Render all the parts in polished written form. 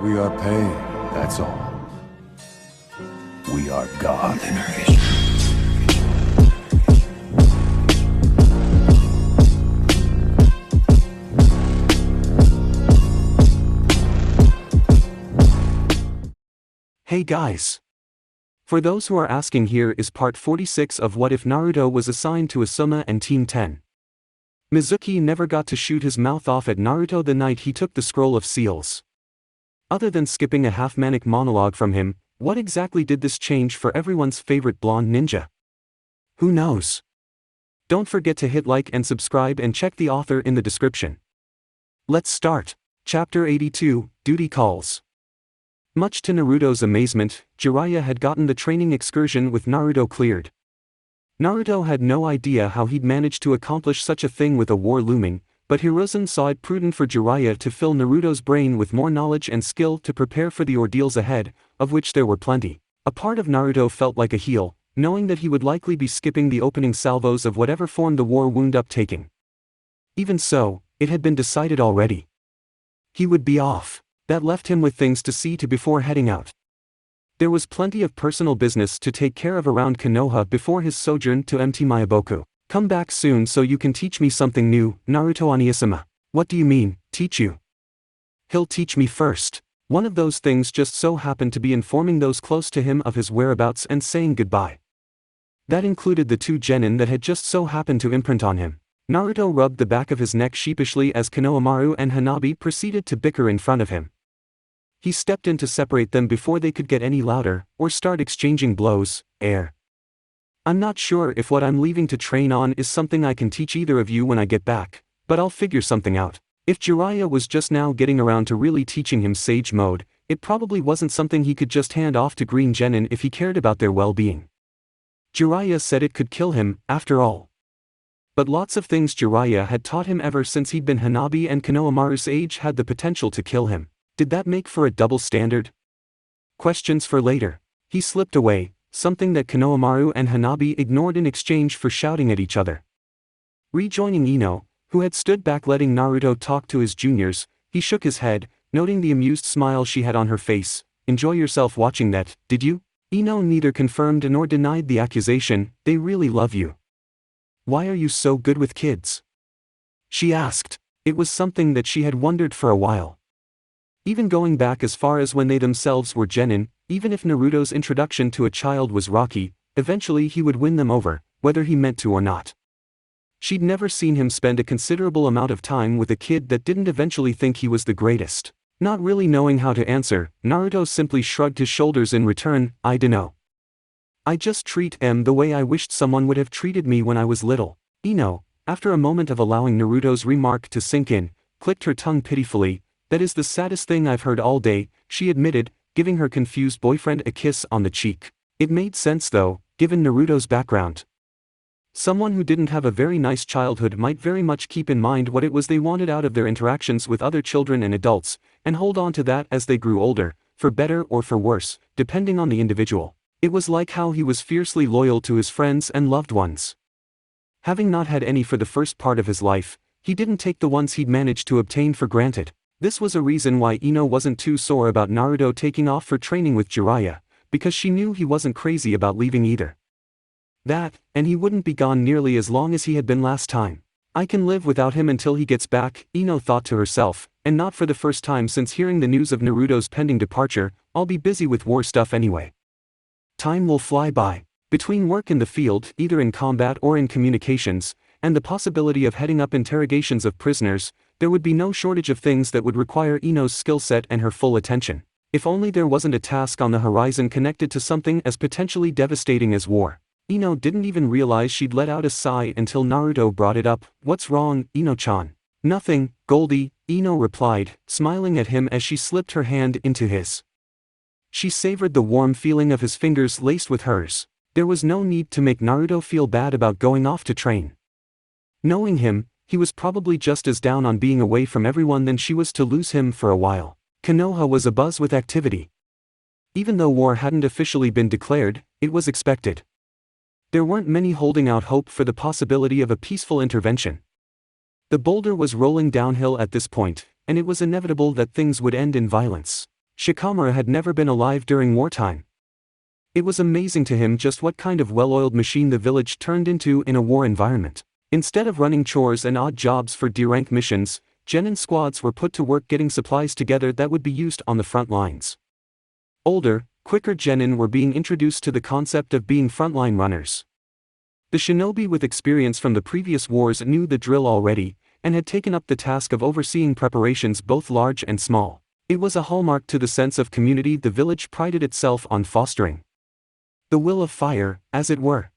We are paid, that's all. We are God. Hey guys! For those who are asking, here is part 46 of What If Naruto was assigned to Asuma and Team 10. Mizuki never got to shoot his mouth off at Naruto the night he took the Scroll of Seals. Other than skipping a half-manic monologue from him, what exactly did this change for everyone's favorite blonde ninja? Who knows? Don't forget to hit like and subscribe and check the author in the description. Let's start. Chapter 82, Duty Calls. Much to Naruto's amazement, Jiraiya had gotten the training excursion with Naruto cleared. Naruto had no idea how he'd managed to accomplish such a thing with a war looming, but Hiruzen saw it prudent for Jiraiya to fill Naruto's brain with more knowledge and skill to prepare for the ordeals ahead, of which there were plenty. A part of Naruto felt like a heel, knowing that he would likely be skipping the opening salvos of whatever form the war wound up taking. Even so, it had been decided already. He would be off. That left him with things to see to before heading out. There was plenty of personal business to take care of around Konoha before his sojourn to Mt. Myoboku. Come back soon so you can teach me something new, Naruto Asuma. What do you mean, teach you? He'll teach me first. One of those things just so happened to be informing those close to him of his whereabouts and saying goodbye. That included the two genin that had just so happened to imprint on him. Naruto rubbed the back of his neck sheepishly as Konohamaru and Hanabi proceeded to bicker in front of him. He stepped in to separate them before they could get any louder, or start exchanging blows. I'm not sure if what I'm leaving to train on is something I can teach either of you when I get back, but I'll figure something out. If Jiraiya was just now getting around to really teaching him Sage Mode, it probably wasn't something he could just hand off to Green Genin if he cared about their well-being. Jiraiya said it could kill him, after all. But lots of things Jiraiya had taught him ever since he'd been Hanabi and Konohamaru's age had the potential to kill him. Did that make for a double standard? Questions for later. He slipped away, something that Konohamaru and Hanabi ignored in exchange for shouting at each other. Rejoining Ino, who had stood back letting Naruto talk to his juniors, he shook his head, noting the amused smile she had on her face. Enjoy yourself watching that, did you? Ino neither confirmed nor denied the accusation. They really love you. Why are you so good with kids? She asked. It was something that she had wondered for a while. Even going back as far as when they themselves were genin, even if Naruto's introduction to a child was rocky, eventually he would win them over, whether he meant to or not. She'd never seen him spend a considerable amount of time with a kid that didn't eventually think he was the greatest. Not really knowing how to answer, Naruto simply shrugged his shoulders in return. I dunno. I just treat him the way I wished someone would have treated me when I was little. Ino, after a moment of allowing Naruto's remark to sink in, clicked her tongue pitifully. That is the saddest thing I've heard all day, she admitted, giving her confused boyfriend a kiss on the cheek. It made sense though, given Naruto's background. Someone who didn't have a very nice childhood might very much keep in mind what it was they wanted out of their interactions with other children and adults, and hold on to that as they grew older, for better or for worse, depending on the individual. It was like how he was fiercely loyal to his friends and loved ones. Having not had any for the first part of his life, he didn't take the ones he'd managed to obtain for granted. This was a reason why Ino wasn't too sore about Naruto taking off for training with Jiraiya, because she knew he wasn't crazy about leaving either. That, and he wouldn't be gone nearly as long as he had been last time. I can live without him until he gets back, Ino thought to herself, and not for the first time since hearing the news of Naruto's pending departure. I'll be busy with war stuff anyway. Time will fly by. Between work in the field, either in combat or in communications, and the possibility of heading up interrogations of prisoners, there would be no shortage of things that would require Ino's skill set and her full attention. If only there wasn't a task on the horizon connected to something as potentially devastating as war. Ino didn't even realize she'd let out a sigh until Naruto brought it up. What's wrong, Ino-chan? Nothing, Goldie, Ino replied, smiling at him as she slipped her hand into his. She savored the warm feeling of his fingers laced with hers. There was no need to make Naruto feel bad about going off to train. Knowing him, he was probably just as down on being away from everyone than she was to lose him for a while. Konoha was abuzz with activity. Even though war hadn't officially been declared, it was expected. There weren't many holding out hope for the possibility of a peaceful intervention. The boulder was rolling downhill at this point, and it was inevitable that things would end in violence. Shikamaru had never been alive during wartime. It was amazing to him just what kind of well-oiled machine the village turned into in a war environment. Instead of running chores and odd jobs for D-rank missions, genin squads were put to work getting supplies together that would be used on the front lines. Older, quicker genin were being introduced to the concept of being frontline runners. The shinobi with experience from the previous wars knew the drill already, and had taken up the task of overseeing preparations both large and small. It was a hallmark to the sense of community the village prided itself on fostering. The will of fire, as it were.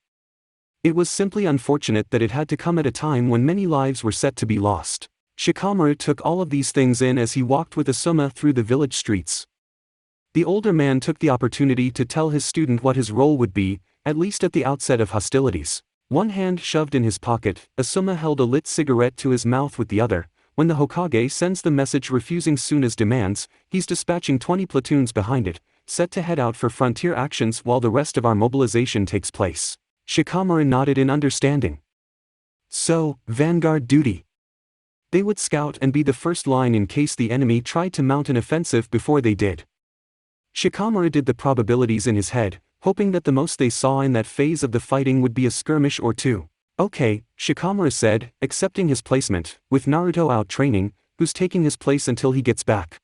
It was simply unfortunate that it had to come at a time when many lives were set to be lost. Shikamaru took all of these things in as he walked with Asuma through the village streets. The older man took the opportunity to tell his student what his role would be, at least at the outset of hostilities. One hand shoved in his pocket, Asuma held a lit cigarette to his mouth with the other. When the Hokage sends the message refusing Suna's demands, he's dispatching 20 platoons behind it, set to head out for frontier actions while the rest of our mobilization takes place. Shikamaru nodded in understanding. So, vanguard duty. They would scout and be the first line in case the enemy tried to mount an offensive before they did. Shikamaru did the probabilities in his head, hoping that the most they saw in that phase of the fighting would be a skirmish or two. Okay, Shikamaru said, accepting his placement, with Naruto out training, who's taking his place until he gets back.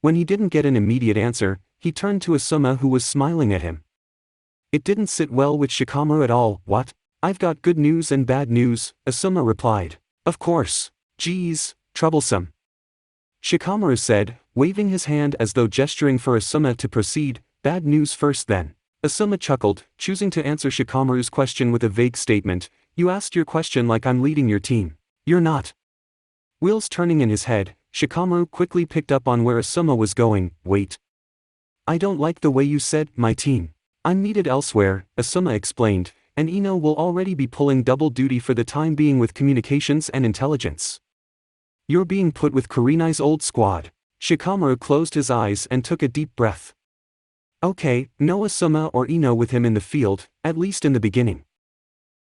When he didn't get an immediate answer, he turned to Asuma who was smiling at him. It didn't sit well with Shikamaru at all. What? I've got good news and bad news, Asuma replied. Of course. Geez, troublesome. Shikamaru said, waving his hand as though gesturing for Asuma to proceed. Bad news first then. Asuma chuckled, choosing to answer Shikamaru's question with a vague statement. You asked your question like I'm leading your team. You're not. Wheels turning in his head, Shikamaru quickly picked up on where Asuma was going. Wait. I don't like the way you said, my team. I'm needed elsewhere, Asuma explained, and Ino will already be pulling double duty for the time being with communications and intelligence. You're being put with Kurenai's old squad. Shikamaru closed his eyes and took a deep breath. Okay, no Asuma or Ino with him in the field, at least in the beginning.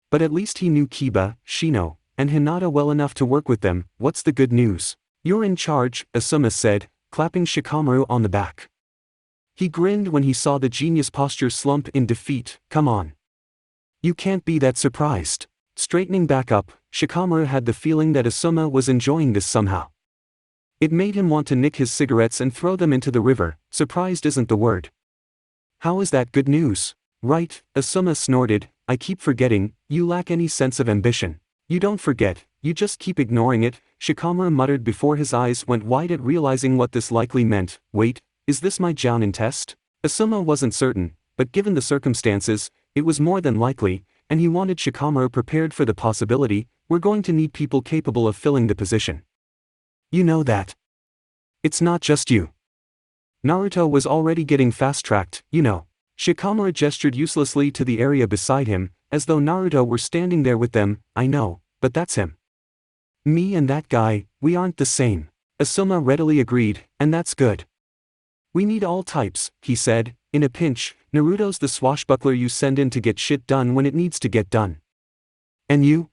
But at least he knew Kiba, Shino, and Hinata well enough to work with them. What's the good news? You're in charge, Asuma said, clapping Shikamaru on the back. He grinned when he saw the genius posture slump in defeat. Come on. You can't be that surprised. Straightening back up, Shikamaru had the feeling that Asuma was enjoying this somehow. It made him want to nick his cigarettes and throw them into the river. Surprised isn't the word. How is that good news? Right, Asuma snorted, I keep forgetting, you lack any sense of ambition. You don't forget, you just keep ignoring it, Shikamaru muttered before his eyes went wide at realizing what this likely meant. Wait, is this my Jounin test? Asuma wasn't certain, but given the circumstances, it was more than likely, and he wanted Shikamaru prepared for the possibility, we're going to need people capable of filling the position. You know that. It's not just you. Naruto was already getting fast-tracked, you know. Shikamaru gestured uselessly to the area beside him, as though Naruto were standing there with them. I know, but that's him. Me and that guy, we aren't the same. Asuma readily agreed, and that's good. We need all types, he said. In a pinch, Naruto's the swashbuckler you send in to get shit done when it needs to get done. And you?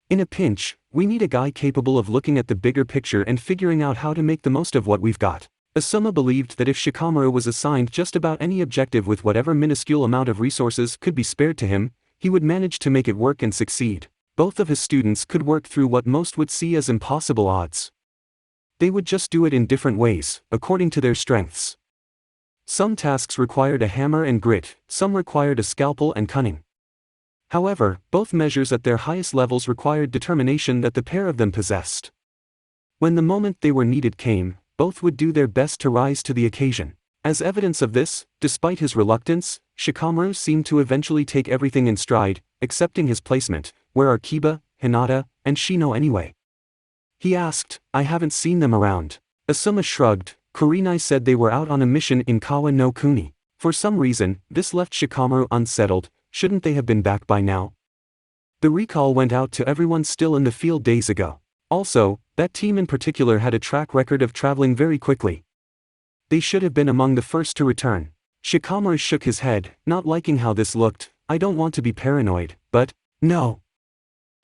In a pinch, we need a guy capable of looking at the bigger picture and figuring out how to make the most of what we've got. Asuma believed that if Shikamaru was assigned just about any objective with whatever minuscule amount of resources could be spared to him, he would manage to make it work and succeed. Both of his students could work through what most would see as impossible odds. They would just do it in different ways, according to their strengths. Some tasks required a hammer and grit, some required a scalpel and cunning. However, both measures at their highest levels required determination that the pair of them possessed. When the moment they were needed came, both would do their best to rise to the occasion. As evidence of this, despite his reluctance, Shikamaru seemed to eventually take everything in stride, accepting his placement. Where are Kiba, Hinata, and Shino anyway? He asked. I haven't seen them around. Asuma shrugged. Kurenai said they were out on a mission in Kawa no Kuni. For some reason, this left Shikamaru unsettled. Shouldn't they have been back by now? The recall went out to everyone still in the field days ago. Also, that team in particular had a track record of traveling very quickly. They should have been among the first to return. Shikamaru shook his head, not liking how this looked. I don't want to be paranoid, but, no.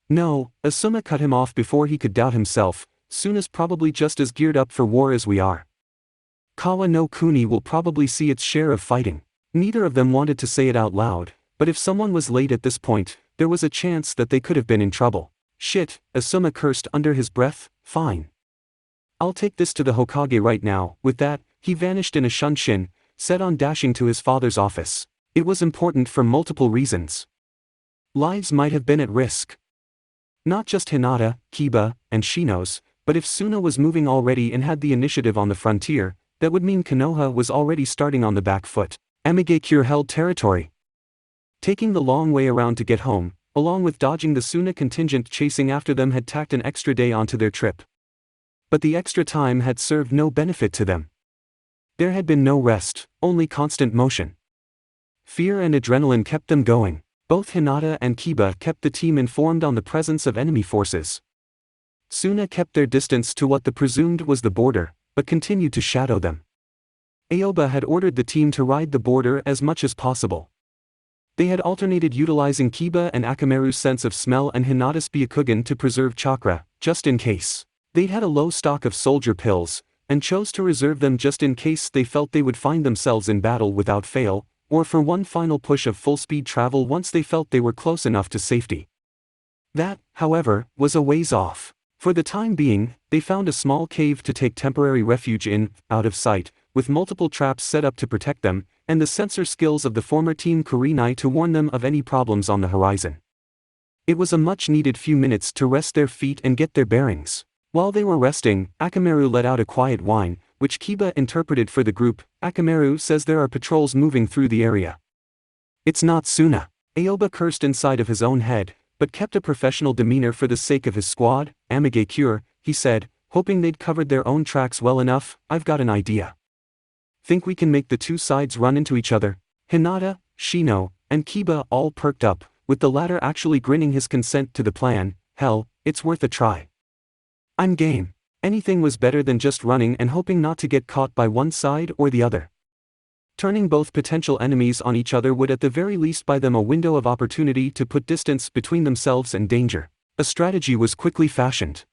No, Asuma cut him off before he could doubt himself. Suna's probably just as geared up for war as we are. Kawa no Kuni will probably see its share of fighting. Neither of them wanted to say it out loud, but if someone was late at this point, there was a chance that they could have been in trouble. Shit, Asuma cursed under his breath. Fine. I'll take this to the Hokage right now. With that, he vanished in a shunshin, set on dashing to his father's office. It was important for multiple reasons. Lives might have been at risk. Not just Hinata, Kiba, and Shino's, but if Suna was moving already and had the initiative on the frontier, that would mean Konoha was already starting on the back foot. Amigakure held territory. Taking the long way around to get home, along with dodging the Suna contingent chasing after them, had tacked an extra day onto their trip. But the extra time had served no benefit to them. There had been no rest, only constant motion. Fear and adrenaline kept them going. Both Hinata and Kiba kept the team informed on the presence of enemy forces. Suna kept their distance to what the presumed was the border, but continued to shadow them. Aoba had ordered the team to ride the border as much as possible. They had alternated utilizing Kiba and Akamaru's sense of smell and Hinata's Byakugan to preserve chakra, just in case. They'd had a low stock of soldier pills, and chose to reserve them just in case they felt they would find themselves in battle without fail, or for one final push of full-speed travel once they felt they were close enough to safety. That, however, was a ways off. For the time being, they found a small cave to take temporary refuge in, out of sight, with multiple traps set up to protect them, and the sensor skills of the former Team Kurenai to warn them of any problems on the horizon. It was a much-needed few minutes to rest their feet and get their bearings. While they were resting, Akamaru let out a quiet whine, which Kiba interpreted for the group. Akamaru says there are patrols moving through the area. It's not Suna. Aoba cursed inside of his own head, but kept a professional demeanor for the sake of his squad. Amigakure, he said, hoping they'd covered their own tracks well enough. I've got an idea. Think we can make the two sides run into each other? Hinata, Shino, and Kiba all perked up, with the latter actually grinning his consent to the plan. Hell, it's worth a try. I'm game. Anything was better than just running and hoping not to get caught by one side or the other. Turning both potential enemies on each other would at the very least buy them a window of opportunity to put distance between themselves and danger. A strategy was quickly fashioned.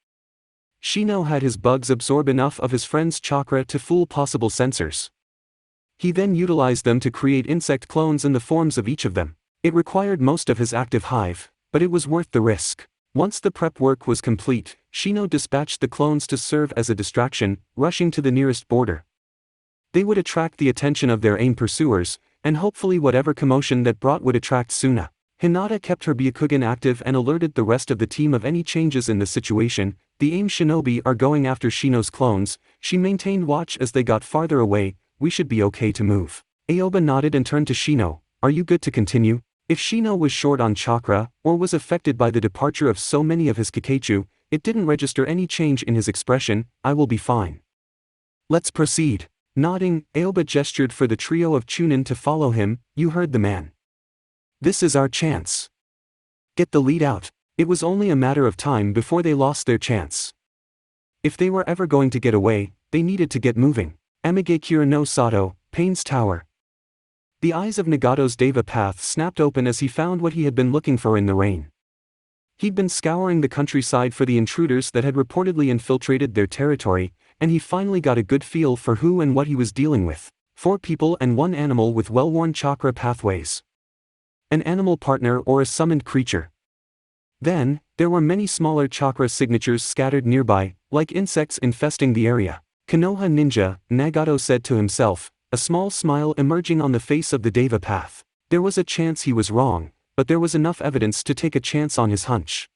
Shino had his bugs absorb enough of his friend's chakra to fool possible sensors. He then utilized them to create insect clones in the forms of each of them. It required most of his active hive, but it was worth the risk. Once the prep work was complete, Shino dispatched the clones to serve as a distraction, rushing to the nearest border. They would attract the attention of their aim pursuers, and hopefully whatever commotion that brought would attract Suna. Hinata kept her Byakugan active and alerted the rest of the team of any changes in the situation. The AIM shinobi are going after Shino's clones. She maintained watch as they got farther away. We should be okay to move. Aoba nodded and turned to Shino. Are you good to continue? If Shino was short on chakra, or was affected by the departure of so many of his Kakechu, it didn't register any change in his expression. I will be fine. Let's proceed. Nodding, Aoba gestured for the trio of Chunin to follow him. You heard the man. This is our chance. Get the lead out. It was only a matter of time before they lost their chance. If they were ever going to get away, they needed to get moving. Amigakure no Sato, Pain's Tower. The eyes of Nagato's Deva Path snapped open as he found what he had been looking for in the rain. He'd been scouring the countryside for the intruders that had reportedly infiltrated their territory, and he finally got a good feel for who and what he was dealing with. 4 people and 1 animal with well-worn chakra pathways. An animal partner or a summoned creature. Then, there were many smaller chakra signatures scattered nearby, like insects infesting the area. Konoha ninja, Nagato said to himself, a small smile emerging on the face of the Deva Path. There was a chance he was wrong, but there was enough evidence to take a chance on his hunch.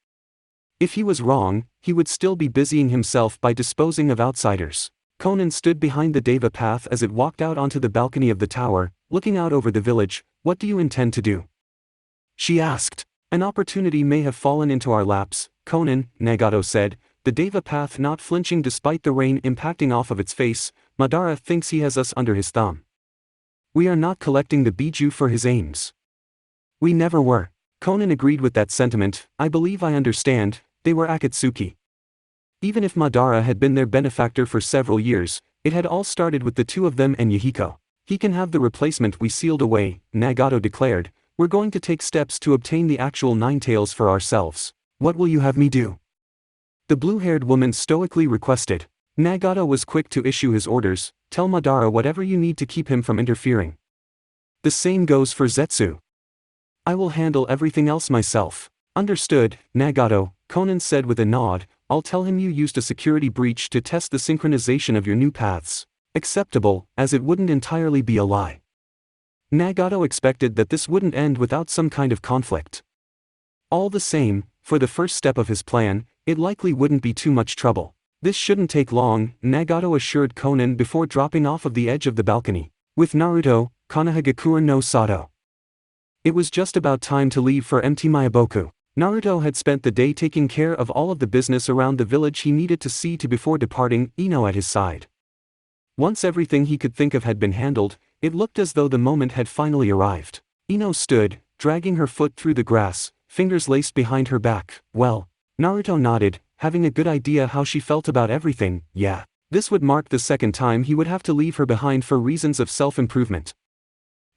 If he was wrong, he would still be busying himself by disposing of outsiders. Conan stood behind the Deva Path as it walked out onto the balcony of the tower, looking out over the village. What do you intend to do? She asked. An opportunity may have fallen into our laps, Conan, Nagato said, the Deva Path not flinching despite the rain impacting off of its face. Madara thinks he has us under his thumb. We are not collecting the Biju for his aims. We never were. Conan agreed with that sentiment. I believe I understand. They were Akatsuki. Even if Madara had been their benefactor for several years, it had all started with the 2 of them and Yahiko. He can have the replacement we sealed away, Nagato declared. We're going to take steps to obtain the actual 9 tails for ourselves. What will you have me do? The blue-haired woman stoically requested. Nagato was quick to issue his orders. tell Madara whatever you need to keep him from interfering. The same goes for Zetsu. I will handle everything else myself. Understood, Nagato, Conan said with a nod. I'll tell him you used a security breach to test the synchronization of your new paths. Acceptable, as it wouldn't entirely be a lie. Nagato expected that this wouldn't end without some kind of conflict. All the same, for the first step of his plan, it likely wouldn't be too much trouble. This shouldn't take long, Nagato assured Conan before dropping off of the edge of the balcony. With Naruto, Konohagakure no Sato. It was just about time to leave for Mt. Miyaboku. Naruto had spent the day taking care of all of the business around the village he needed to see to before departing, Ino at his side. Once everything he could think of had been handled, it looked as though the moment had finally arrived. Ino stood, dragging her foot through the grass, fingers laced behind her back. Well, Naruto nodded, having a good idea how she felt about everything. Yeah, this would mark the second time he would have to leave her behind for reasons of self-improvement.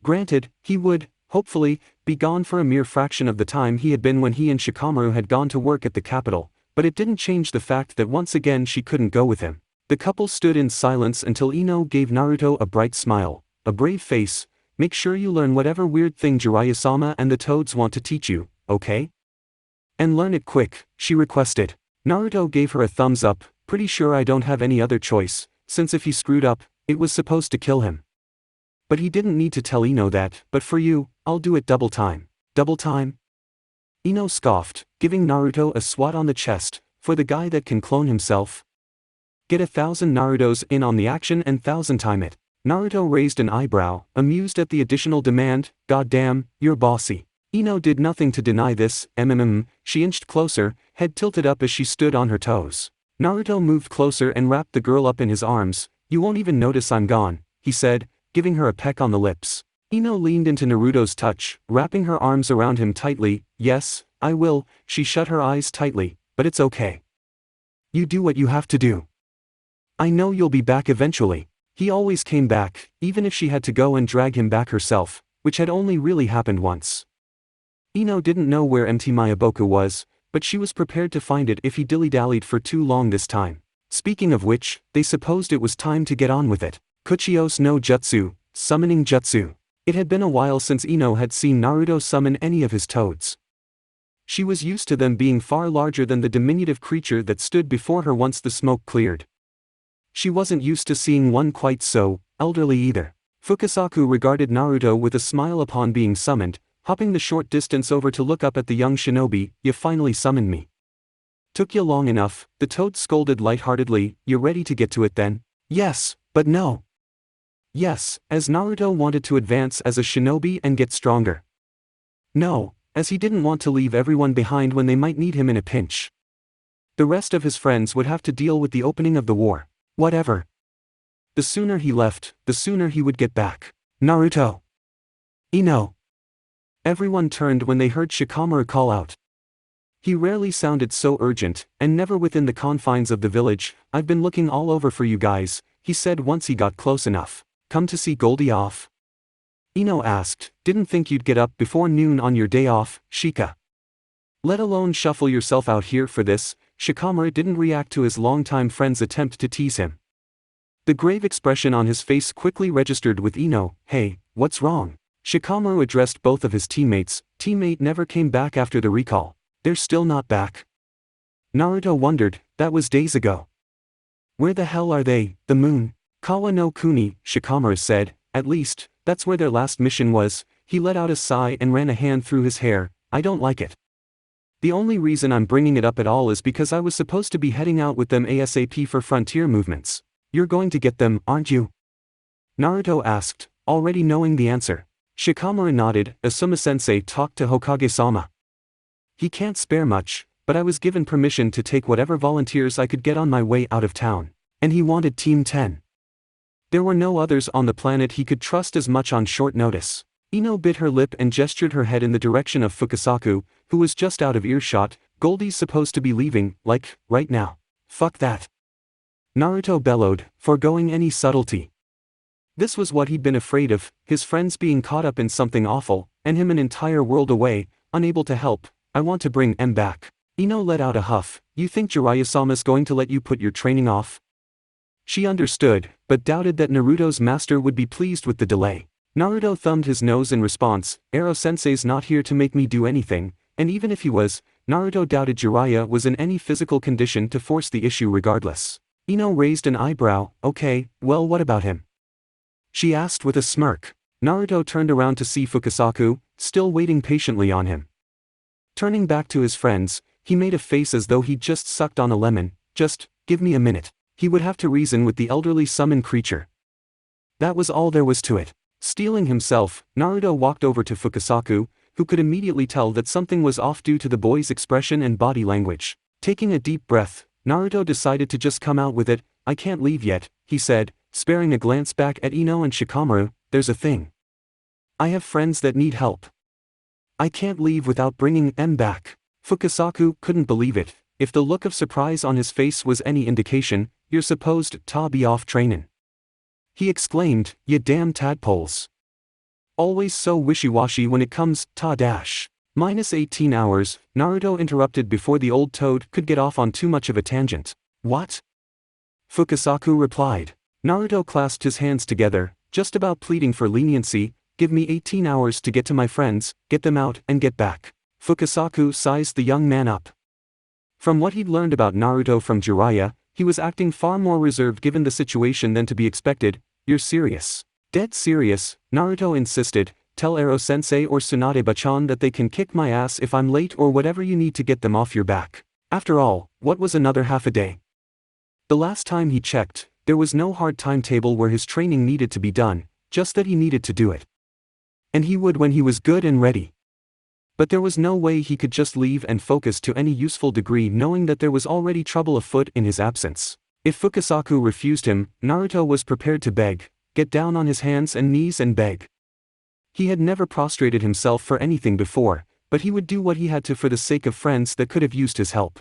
Granted, he would, hopefully, be gone for a mere fraction of the time he had been when he and Shikamaru had gone to work at the capital, but it didn't change the fact that once again she couldn't go with him. The couple stood in silence until Ino gave Naruto a bright smile, a brave face. Make sure you learn whatever weird thing Jiraiya-sama and the Toads want to teach you, okay? And learn it quick, she requested. Naruto gave her a thumbs up. Pretty sure I don't have any other choice, since if he screwed up, it was supposed to kill him. But he didn't need to tell Ino that. But for you, I'll do it double time. Double time? Ino scoffed, giving Naruto a swat on the chest. For the guy that can clone himself? Get 1,000 Narutos in on the action and 1,000 time it. Naruto raised an eyebrow, amused at the additional demand. Goddamn, you're bossy. Ino did nothing to deny this. She inched closer, head tilted up as she stood on her toes. Naruto moved closer and wrapped the girl up in his arms. You won't even notice I'm gone, he said, giving her a peck on the lips. Ino leaned into Naruto's touch, wrapping her arms around him tightly. Yes, I will. She shut her eyes tightly, but it's okay. You do what you have to do. I know you'll be back eventually. He always came back, even if she had to go and drag him back herself, which had only really happened once. Ino didn't know where Mt. Miyaboku was, but she was prepared to find it if he dilly-dallied for too long this time. Speaking of which, they supposed it was time to get on with it. Kuchios no Jutsu, summoning jutsu. It had been a while since Ino had seen Naruto summon any of his toads. She was used to them being far larger than the diminutive creature that stood before her once the smoke cleared. She wasn't used to seeing one quite so elderly either. Fukasaku regarded Naruto with a smile upon being summoned, hopping the short distance over to look up at the young shinobi. You finally summoned me. Took you long enough, the toad scolded lightheartedly. You ready to get to it then? Yes, but no. Yes, as Naruto wanted to advance as a shinobi and get stronger. No, as he didn't want to leave everyone behind when they might need him in a pinch. The rest of his friends would have to deal with the opening of the war. Whatever. The sooner he left, the sooner he would get back. Naruto. Ino. Everyone turned when they heard Shikamaru call out. He rarely sounded so urgent, and never within the confines of the village. I've been looking all over for you guys, he said once he got close enough. Come to see Goldie off? Ino asked. Didn't think you'd get up before noon on your day off, Shika. Let alone shuffle yourself out here for this. Shikamaru didn't react to his longtime friend's attempt to tease him. The grave expression on his face quickly registered with Ino. Hey, what's wrong? Shikamaru addressed both of his teammates. Teammate never came back after the recall. They're still not back. Naruto wondered. That was days ago. Where the hell are they? The moon? Kawa no Kuni, Shikamaru said. At least, that's where their last mission was. He let out a sigh and ran a hand through his hair. I don't like it. The only reason I'm bringing it up at all is because I was supposed to be heading out with them ASAP for frontier movements. You're going to get them, aren't you? Naruto asked, already knowing the answer. Shikamaru nodded. Asuma-sensei talked to Hokage-sama. He can't spare much, but I was given permission to take whatever volunteers I could get on my way out of town. And he wanted Team 10. There were no others on the planet he could trust as much on short notice. Ino bit her lip and gestured her head in the direction of Fukasaku, who was just out of earshot. Goldie's supposed to be leaving, like, right now. Fuck that. Naruto bellowed, foregoing any subtlety. This was what he'd been afraid of, his friends being caught up in something awful, and him an entire world away, unable to help. I want to bring M back. Ino let out a huff. You think Jiraiya-sama's going to let you put your training off? She understood, but doubted that Naruto's master would be pleased with the delay. Naruto thumbed his nose in response. Ero-sensei's not here to make me do anything, and even if he was, Naruto doubted Jiraiya was in any physical condition to force the issue regardless. Ino raised an eyebrow. Okay, well, what about him? She asked with a smirk. Naruto turned around to see Fukasaku, still waiting patiently on him. Turning back to his friends, he made a face as though he'd just sucked on a lemon. Just, give me a minute. He would have to reason with the elderly summon creature. That was all there was to it. Steeling himself, Naruto walked over to Fukasaku, who could immediately tell that something was off due to the boy's expression and body language. Taking a deep breath, Naruto decided to just come out with it. I can't leave yet, he said, sparing a glance back at Ino and Shikamaru. There's a thing. I have friends that need help. I can't leave without bringing them back. Fukasaku couldn't believe it. If the look of surprise on his face was any indication, you're supposed to be off trainin'. He exclaimed, "Ya damn tadpoles. Always so wishy-washy when it comes to dash." -18 hours, Naruto interrupted before the old toad could get off on too much of a tangent. What? Fukasaku replied. Naruto clasped his hands together, just about pleading for leniency. Give me 18 hours to get to my friends, get them out and get back. Fukasaku sized the young man up. From what he'd learned about Naruto from Jiraiya, he was acting far more reserved given the situation than to be expected. You're serious? Dead serious, Naruto insisted. Tell Ero-sensei or Tsunade-bachan that they can kick my ass if I'm late or whatever you need to get them off your back. After all, what was another half a day? The last time he checked, there was no hard timetable where his training needed to be done, just that he needed to do it. And he would when he was good and ready. But there was no way he could just leave and focus to any useful degree knowing that there was already trouble afoot in his absence. If Fukasaku refused him, Naruto was prepared to beg, get down on his hands and knees and beg. He had never prostrated himself for anything before, but he would do what he had to for the sake of friends that could have used his help.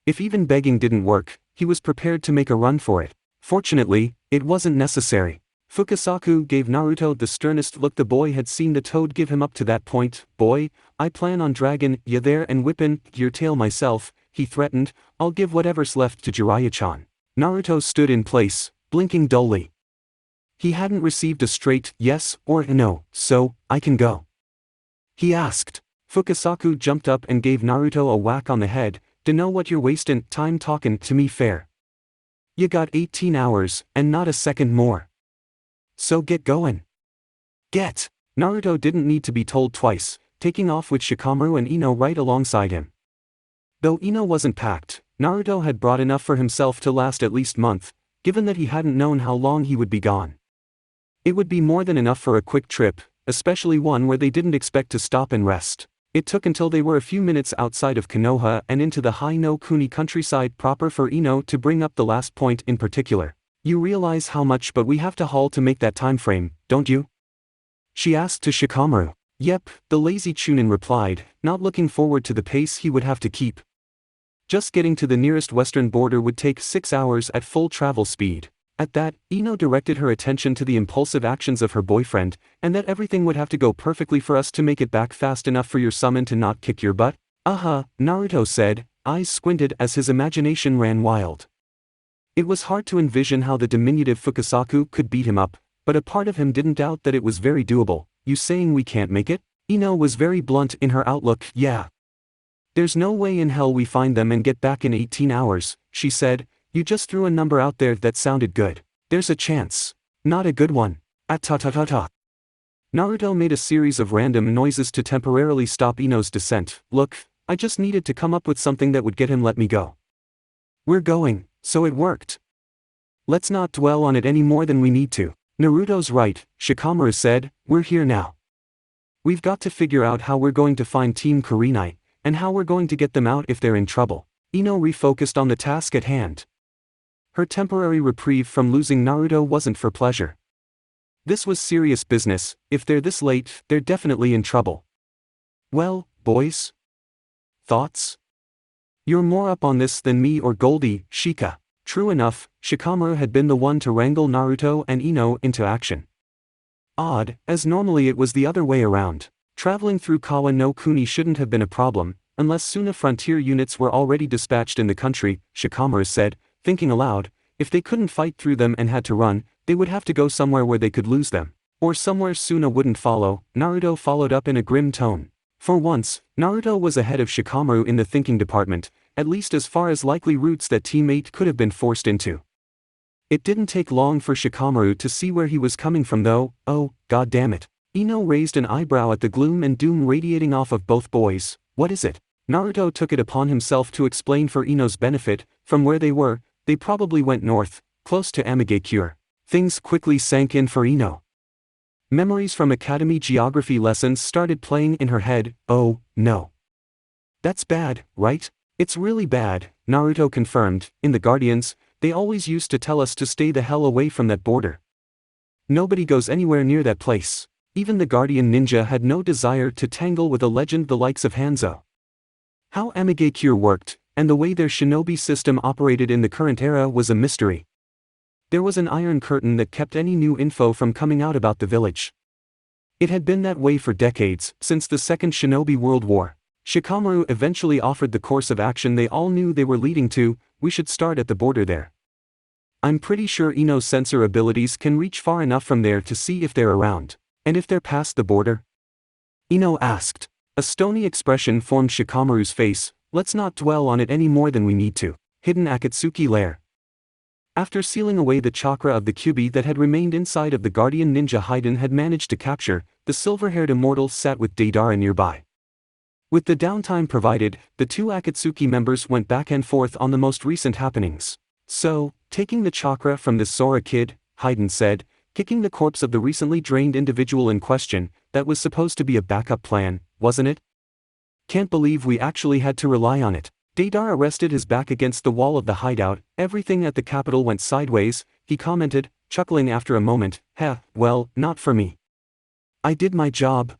If even begging didn't work, he was prepared to make a run for it. Fortunately, it wasn't necessary. Fukasaku gave Naruto the sternest look the boy had seen the toad give him up to that point. Boy, I plan on draggin' ya there and whippin' your tail myself, he threatened. I'll give whatever's left to Jiraiya-chan. Naruto stood in place, blinking dully. He hadn't received a straight yes or no, so, I can go? He asked. Fukasaku jumped up and gave Naruto a whack on the head. Dunno what you're wastin' time talkin' to me fair. You got 18 hours, and not a second more. So get going. Get! Naruto didn't need to be told twice, taking off with Shikamaru and Ino right alongside him. Though Ino wasn't packed, Naruto had brought enough for himself to last at least a month, given that he hadn't known how long he would be gone. It would be more than enough for a quick trip, especially one where they didn't expect to stop and rest. It took until they were a few minutes outside of Konoha and into the High no Kuni countryside proper for Ino to bring up the last point in particular. You realize how much but we have to haul to make that time frame, don't you? She asked to Shikamaru. Yep, the lazy Chunin replied, not looking forward to the pace he would have to keep. Just getting to the nearest western border would take 6 hours at full travel speed. At that, Ino directed her attention to the impulsive actions of her boyfriend, and that everything would have to go perfectly for us to make it back fast enough for your summon to not kick your butt. Naruto said, eyes squinted as his imagination ran wild. It was hard to envision how the diminutive Fukasaku could beat him up, but a part of him didn't doubt that it was very doable. You saying we can't make it? Ino was very blunt in her outlook. Yeah. There's no way in hell we find them and get back in 18 hours, she said. You just threw a number out there that sounded good. There's a chance. Not a good one. Ta-ta-ta-ta. Naruto made a series of random noises to temporarily stop Ino's descent. Look, I just needed to come up with something that would get him let me go. We're going, so it worked. Let's not dwell on it any more than we need to. Naruto's right, Shikamaru said, we're here now. We've got to figure out how we're going to find Team Kurenai, and how we're going to get them out if they're in trouble. Ino refocused on the task at hand. Her temporary reprieve from losing Naruto wasn't for pleasure. This was serious business. If they're this late, they're definitely in trouble. Well, boys? Thoughts? You're more up on this than me or Goldie, Shika. True enough, Shikamaru had been the one to wrangle Naruto and Ino into action. Odd, as normally it was the other way around. Traveling through Kawa no Kuni shouldn't have been a problem, unless Suna frontier units were already dispatched in the country, Shikamaru said, thinking aloud. if they couldn't fight through them and had to run, they would have to go somewhere where they could lose them. Or somewhere Suna wouldn't follow, Naruto followed up in a grim tone. For once, Naruto was ahead of Shikamaru in the thinking department, at least as far as likely routes that Team 8 could have been forced into. It didn't take long for Shikamaru to see where he was coming from though. Oh, god damn it. Ino raised an eyebrow at the gloom and doom radiating off of both boys. What is it? Naruto took it upon himself to explain for Ino's benefit. From where they were, they probably went north, close to Amigakure. Things quickly sank in for Ino. Memories from academy geography lessons started playing in her head. Oh, no. That's bad, right? It's really bad, Naruto confirmed. In the Guardians, they always used to tell us to stay the hell away from that border. Nobody goes anywhere near that place. Even the Guardian Ninja had no desire to tangle with a legend the likes of Hanzo. How Amigakure worked, and the way their shinobi system operated in the current era was a mystery. There was an iron curtain that kept any new info from coming out about the village. It had been that way for decades, since the Second Shinobi World War. Shikamaru eventually offered the course of action they all knew they were leading to. We should start at the border there. I'm pretty sure Ino's sensor abilities can reach far enough from there to see if they're around. And if they're past the border? Ino asked. A stony expression formed Shikamaru's face. Let's not dwell on it any more than we need to. Hidden Akatsuki Lair. After sealing away the chakra of the Kyuubi that had remained inside of the guardian ninja Haiden had managed to capture, the silver-haired immortal sat with Deidara nearby. With the downtime provided, the two Akatsuki members went back and forth on the most recent happenings. So, taking the chakra from this Sora kid, Haiden said, kicking the corpse of the recently drained individual in question, that was supposed to be a backup plan, wasn't it? Can't believe we actually had to rely on it. Deidara rested his back against the wall of the hideout. Everything at the capital went sideways, he commented, chuckling after a moment. Well, not for me. I did my job,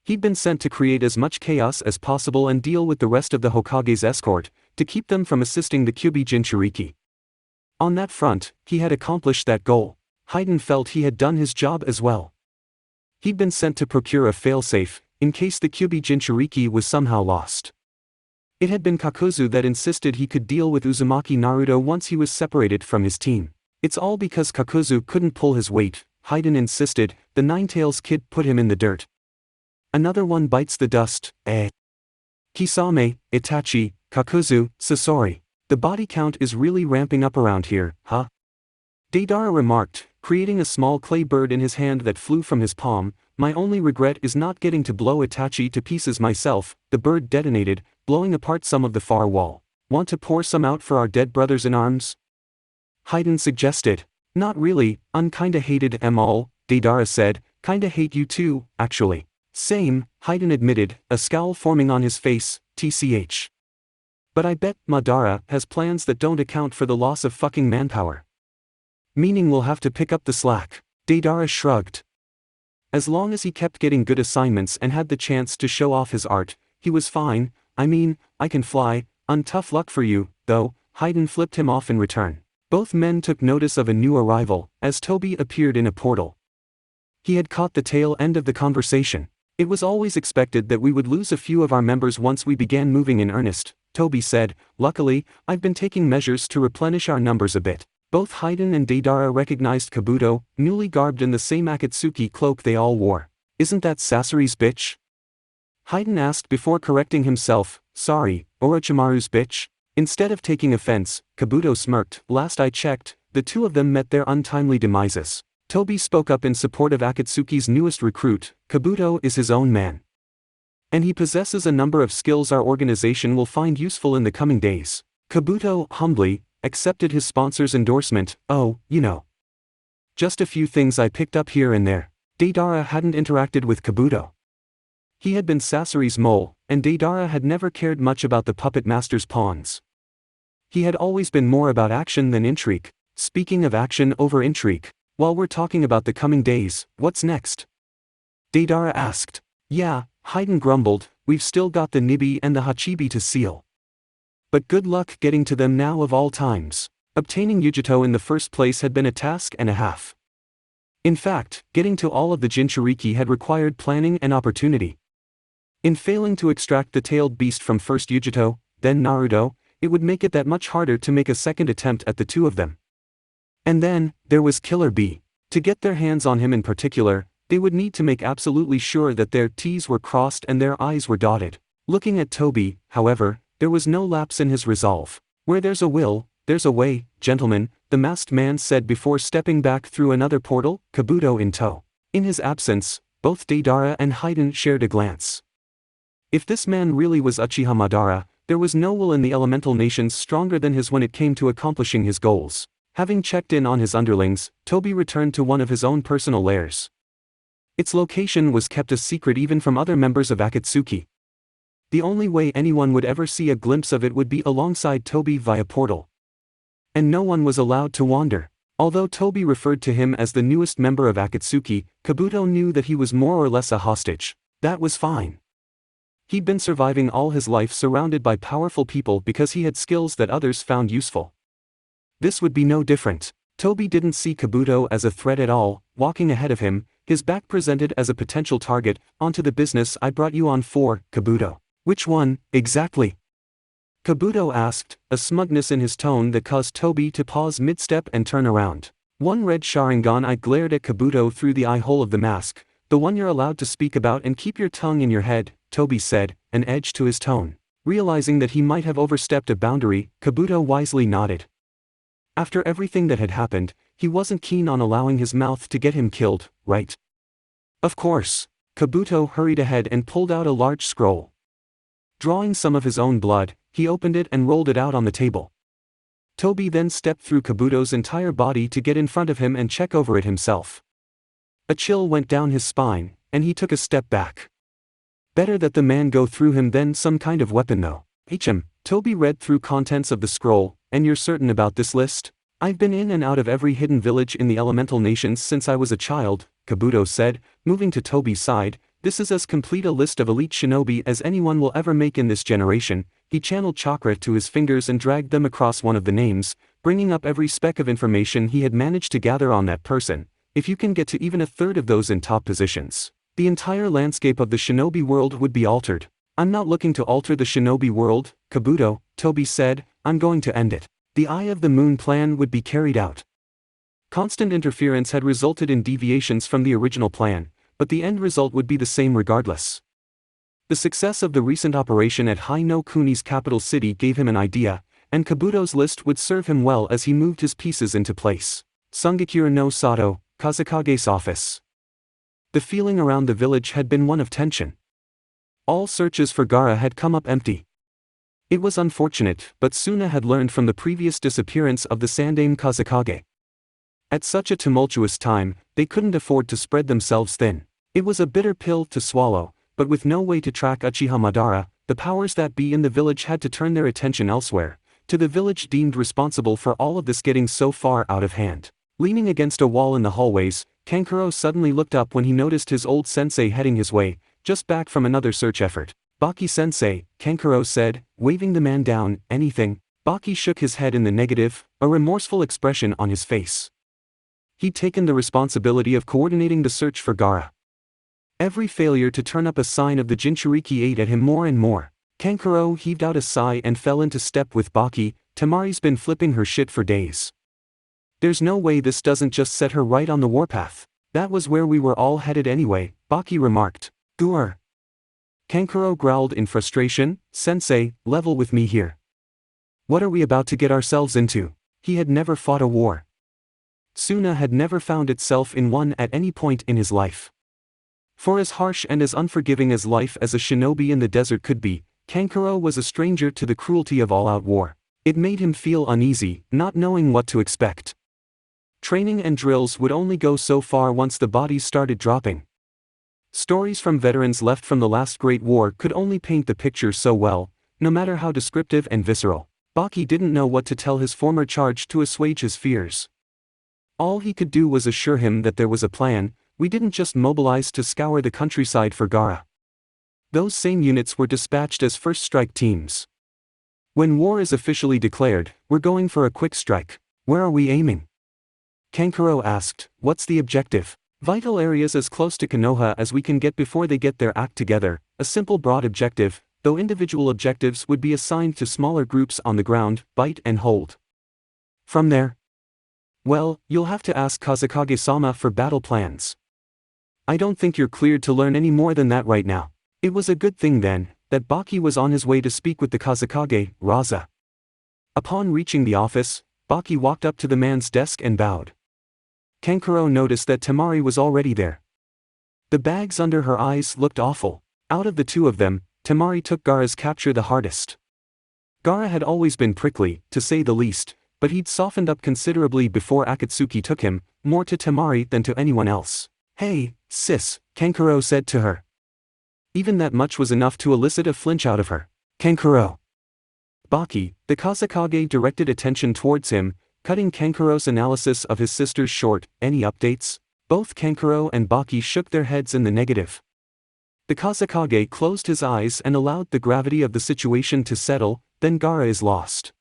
He'd been sent to create as much chaos as possible and deal with the rest of the Hokage's escort, to keep them from assisting the Kyuubi Jinchuriki. On that front, he had accomplished that goal. Haiden felt he had done his job as well. He'd been sent to procure a failsafe, in case the Kyuubi Jinchuriki was somehow lost. It had been Kakuzu that insisted he could deal with Uzumaki Naruto once he was separated from his team. It's all because Kakuzu couldn't pull his weight, Haiden insisted. The Ninetales kid put him in the dirt. Another one bites the dust, Kisame, Itachi, Kakuzu, Sasori. The body count is really ramping up around here, huh? Deidara remarked, creating a small clay bird in his hand that flew from his palm. My only regret is not getting to blow Itachi to pieces myself. The bird detonated, blowing apart some of the far wall. Want to pour some out for our dead brothers in arms? Haiden suggested. Not really, kinda hated em all, Deidara said. Kinda hate you too, actually. Same, Haiden admitted, a scowl forming on his face. TCH. But I bet Madara has plans that don't account for the loss of fucking manpower. Meaning we'll have to pick up the slack. Deidara shrugged. As long as he kept getting good assignments and had the chance to show off his art, he was fine. I mean, I can fly. Tough luck for you, though. Haiden flipped him off in return. Both men took notice of a new arrival, as Toby appeared in a portal. He had caught the tail end of the conversation. It was always expected that we would lose a few of our members once we began moving in earnest, Toby said. Luckily, I've been taking measures to replenish our numbers a bit. Both Haiden and Deidara recognized Kabuto, newly garbed in the same Akatsuki cloak they all wore. Isn't that Sasori's bitch? Haiden asked before correcting himself. Sorry, Orochimaru's bitch? Instead of taking offense, Kabuto smirked. Last I checked, the two of them met their untimely demises. Toby spoke up in support of Akatsuki's newest recruit. Kabuto is his own man. And he possesses a number of skills our organization will find useful in the coming days. Kabuto, humbly, accepted his sponsor's endorsement. Oh, you know. Just a few things I picked up here and there. Deidara hadn't interacted with Kabuto. He had been Sasori's mole, and Deidara had never cared much about the puppet master's pawns. He had always been more about action than intrigue. Speaking of action over intrigue, while we're talking about the coming days, what's next? Deidara asked. Yeah, Haiden grumbled, we've still got the Nibi and the Hachibi to seal. But good luck getting to them now of all times. Obtaining Yujito in the first place had been a task and a half. In fact, getting to all of the Jinchuriki had required planning and opportunity. In failing to extract the tailed beast from first Yujito, then Naruto, it would make it that much harder to make a second attempt at the two of them. And then, there was Killer Bee. To get their hands on him in particular, they would need to make absolutely sure that their T's were crossed and their I's were dotted. Looking at Toby, however, there was no lapse in his resolve. Where there's a will, there's a way, gentlemen, the masked man said before stepping back through another portal, Kabuto in tow. In his absence, both Deidara and Haiden shared a glance. If this man really was Uchiha Madara, there was no will in the elemental nations stronger than his when it came to accomplishing his goals. Having checked in on his underlings, Toby returned to one of his own personal lairs. Its location was kept a secret even from other members of Akatsuki. The only way anyone would ever see a glimpse of it would be alongside Toby via portal. And no one was allowed to wander. Although Toby referred to him as the newest member of Akatsuki, Kabuto knew that he was more or less a hostage. That was fine. He'd been surviving all his life surrounded by powerful people because he had skills that others found useful. This would be no different. Toby didn't see Kabuto as a threat at all. Walking ahead of him, his back presented as a potential target. Onto the business I brought you on for, Kabuto. Which one, exactly? Kabuto asked, a smugness in his tone that caused Toby to pause mid-step and turn around. One red Sharingan eye glared at Kabuto through the eye hole of the mask. The one you're allowed to speak about and keep your tongue in your head, Toby said, an edge to his tone. Realizing that he might have overstepped a boundary, Kabuto wisely nodded. After everything that had happened, he wasn't keen on allowing his mouth to get him killed, right? Of course. Kabuto hurried ahead and pulled out a large scroll. Drawing some of his own blood, he opened it and rolled it out on the table. Toby then stepped through Kabuto's entire body to get in front of him and check over it himself. A chill went down his spine, and he took a step back. Better that the man go through him than some kind of weapon though. Toby read through contents of the scroll. And you're certain about this list? I've been in and out of every hidden village in the elemental nations since I was a child, Kabuto said, moving to Toby's side. This is as complete a list of elite shinobi as anyone will ever make in this generation. He channeled chakra to his fingers and dragged them across one of the names, bringing up every speck of information he had managed to gather on that person. If you can get to even a third of those in top positions, the entire landscape of the shinobi world would be altered. I'm not looking to alter the shinobi world, Kabuto, Toby said, I'm going to end it. The Eye of the Moon plan would be carried out. Constant interference had resulted in deviations from the original plan, but the end result would be the same regardless. The success of the recent operation at Hai no Kuni's capital city gave him an idea, and Kabuto's list would serve him well as he moved his pieces into place. Sungekura no Sato, Kazakage's office. The feeling around the village had been one of tension. All searches for Gaara had come up empty. It was unfortunate, but Suna had learned from the previous disappearance of the Sandaime Kazakage. At such a tumultuous time, they couldn't afford to spread themselves thin. It was a bitter pill to swallow, but with no way to track Uchiha Madara, the powers that be in the village had to turn their attention elsewhere, to the village deemed responsible for all of this getting so far out of hand. Leaning against a wall in the hallways, Kankuro suddenly looked up when he noticed his old sensei heading his way, just back from another search effort. Baki-sensei, Kankuro said, waving the man down. Anything? Baki shook his head in the negative, a remorseful expression on his face. He'd taken the responsibility of coordinating the search for Gaara. Every failure to turn up a sign of the Jinchuriki ate at him more and more. Kankuro heaved out a sigh and fell into step with Baki. Tamari's been flipping her shit for days. There's no way this doesn't just set her right on the warpath. That was where we were all headed anyway, Baki remarked. Gur. Kankuro growled in frustration. Sensei, level with me here. What are we about to get ourselves into? He had never fought a war. Suna had never found itself in one at any point in his life. For as harsh and as unforgiving as life as a shinobi in the desert could be, Kankuro was a stranger to the cruelty of all-out war. It made him feel uneasy, not knowing what to expect. Training and drills would only go so far once the bodies started dropping. Stories from veterans left from the last Great War could only paint the picture so well, no matter how descriptive and visceral. Baki didn't know what to tell his former charge to assuage his fears. All he could do was assure him that there was a plan. We didn't just mobilize to scour the countryside for Gaara. Those same units were dispatched as first strike teams. When war is officially declared, we're going for a quick strike. Where are we aiming? Kankuro asked, what's the objective? Vital areas as close to Konoha as we can get before they get their act together, a simple broad objective, though individual objectives would be assigned to smaller groups on the ground. Bite and hold. From there, Well, you'll have to ask Kazekage-sama for battle plans. I don't think you're cleared to learn any more than that right now. It was a good thing then, that Baki was on his way to speak with the Kazekage, Raza. Upon reaching the office, Baki walked up to the man's desk and bowed. Kankuro noticed that Temari was already there. The bags under her eyes looked awful. Out of the two of them, Temari took Gaara's capture the hardest. Gaara had always been prickly, to say the least, but he'd softened up considerably before Akatsuki took him, more to Temari than to anyone else. "Hey, sis," Kankuro said to her. Even that much was enough to elicit a flinch out of her. "Kankuro." Baki, the Kazekage, directed attention towards him, cutting Kankuro's analysis of his sisters short. "Any updates?" Both Kankuro and Baki shook their heads in the negative. The Kazekage closed his eyes and allowed the gravity of the situation to settle. "Then Gaara is lost.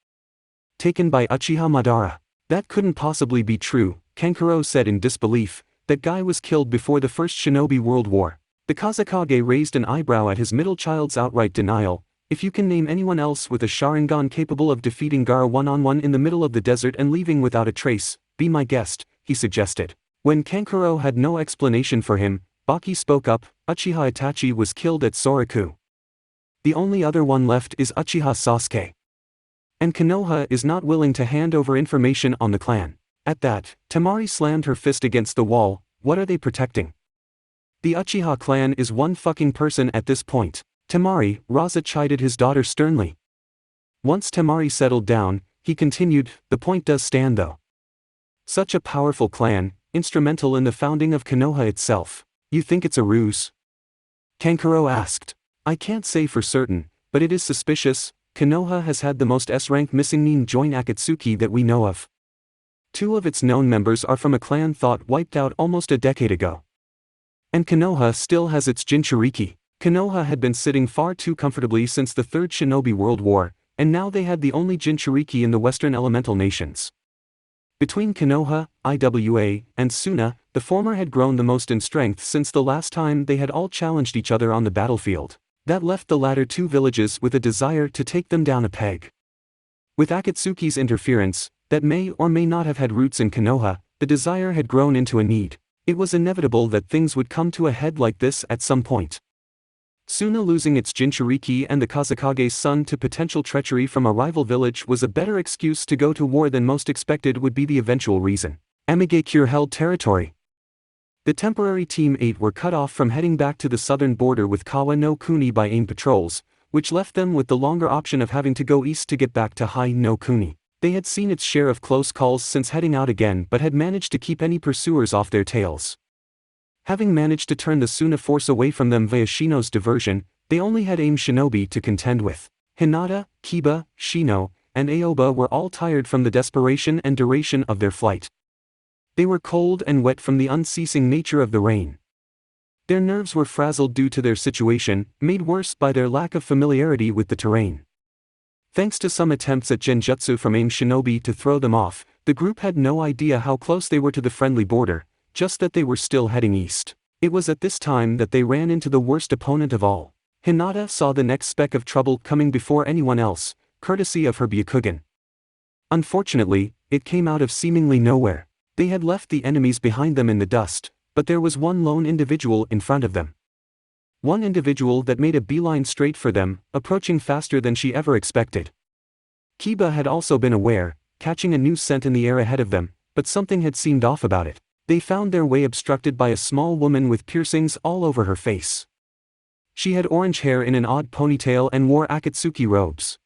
Taken by Uchiha Madara." "That couldn't possibly be true," Kankuro said in disbelief. "That guy was killed before the First Shinobi World War." The Kazekage raised an eyebrow at his middle child's outright denial. "If you can name anyone else with a Sharingan capable of defeating Gaara one-on-one in the middle of the desert and leaving without a trace, be my guest," he suggested. When Kankuro had no explanation for him, Baki spoke up. "Uchiha Itachi was killed at Soraku. The only other one left is Uchiha Sasuke. And Konoha is not willing to hand over information on the clan." At that, Temari slammed her fist against the wall. "What are they protecting? The Uchiha clan is one fucking person at this point." "Temari," Raza chided his daughter sternly. Once Temari settled down, he continued, "The point does stand though. Such a powerful clan, instrumental in the founding of Konoha itself. You think it's a ruse?" Kankuro asked. "I can't say for certain, but it is suspicious. Konoha has had the most S-rank missing nin join Akatsuki that we know of. 2 of its known members are from a clan thought wiped out almost a decade ago. And Konoha still has its Jinchuriki. Konoha had been sitting far too comfortably since the Third Shinobi World War, and now they had the only Jinchuriki in the Western elemental nations. Between Konoha, Iwa, and Suna, the former had grown the most in strength since the last time they had all challenged each other on the battlefield. That left the latter 2 villages with a desire to take them down a peg. With Akatsuki's interference, that may or may not have had roots in Konoha, the desire had grown into a need. It was inevitable that things would come to a head like this at some point. Suna losing its Jinchuriki and the Kazekage's son to potential treachery from a rival village was a better excuse to go to war than most expected would be the eventual reason. Amigakure held territory. The temporary Team 8 were cut off from heading back to the southern border with Kawa no Kuni by AIM patrols, which left them with the longer option of having to go east to get back to Hai no Kuni. They had seen its share of close calls since heading out again but had managed to keep any pursuers off their tails. Having managed to turn the Suna force away from them via Shino's diversion, they only had AIM shinobi to contend with. Hinata, Kiba, Shino, and Aoba were all tired from the desperation and duration of their flight. They were cold and wet from the unceasing nature of the rain. Their nerves were frazzled due to their situation, made worse by their lack of familiarity with the terrain. Thanks to some attempts at genjutsu from AIM shinobi to throw them off, the group had no idea how close they were to the friendly border, just that they were still heading east. It was at this time that they ran into the worst opponent of all. Hinata saw the next speck of trouble coming before anyone else, courtesy of her Byakugan. Unfortunately, it came out of seemingly nowhere. They had left the enemies behind them in the dust, but there was one lone individual in front of them. One individual that made a beeline straight for them, approaching faster than she ever expected. Kiba had also been aware, catching a new scent in the air ahead of them, but something had seemed off about it. They found their way obstructed by a small woman with piercings all over her face. She had orange hair in an odd ponytail and wore Akatsuki robes.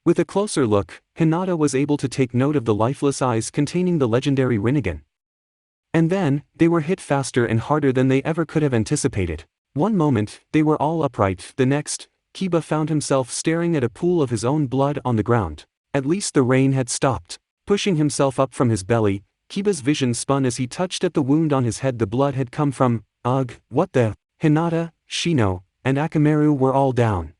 With a closer look, Hinata was able to take note of the lifeless eyes containing the legendary Rinnegan. And then, they were hit faster and harder than they ever could have anticipated. One moment, they were all upright, the next, Kiba found himself staring at a pool of his own blood on the ground. At least the rain had stopped. Pushing himself up from his belly, Kiba's vision spun as he touched at the wound on his head the blood had come from. Ugh, what the? Hinata, Shino, and Akamaru were all down.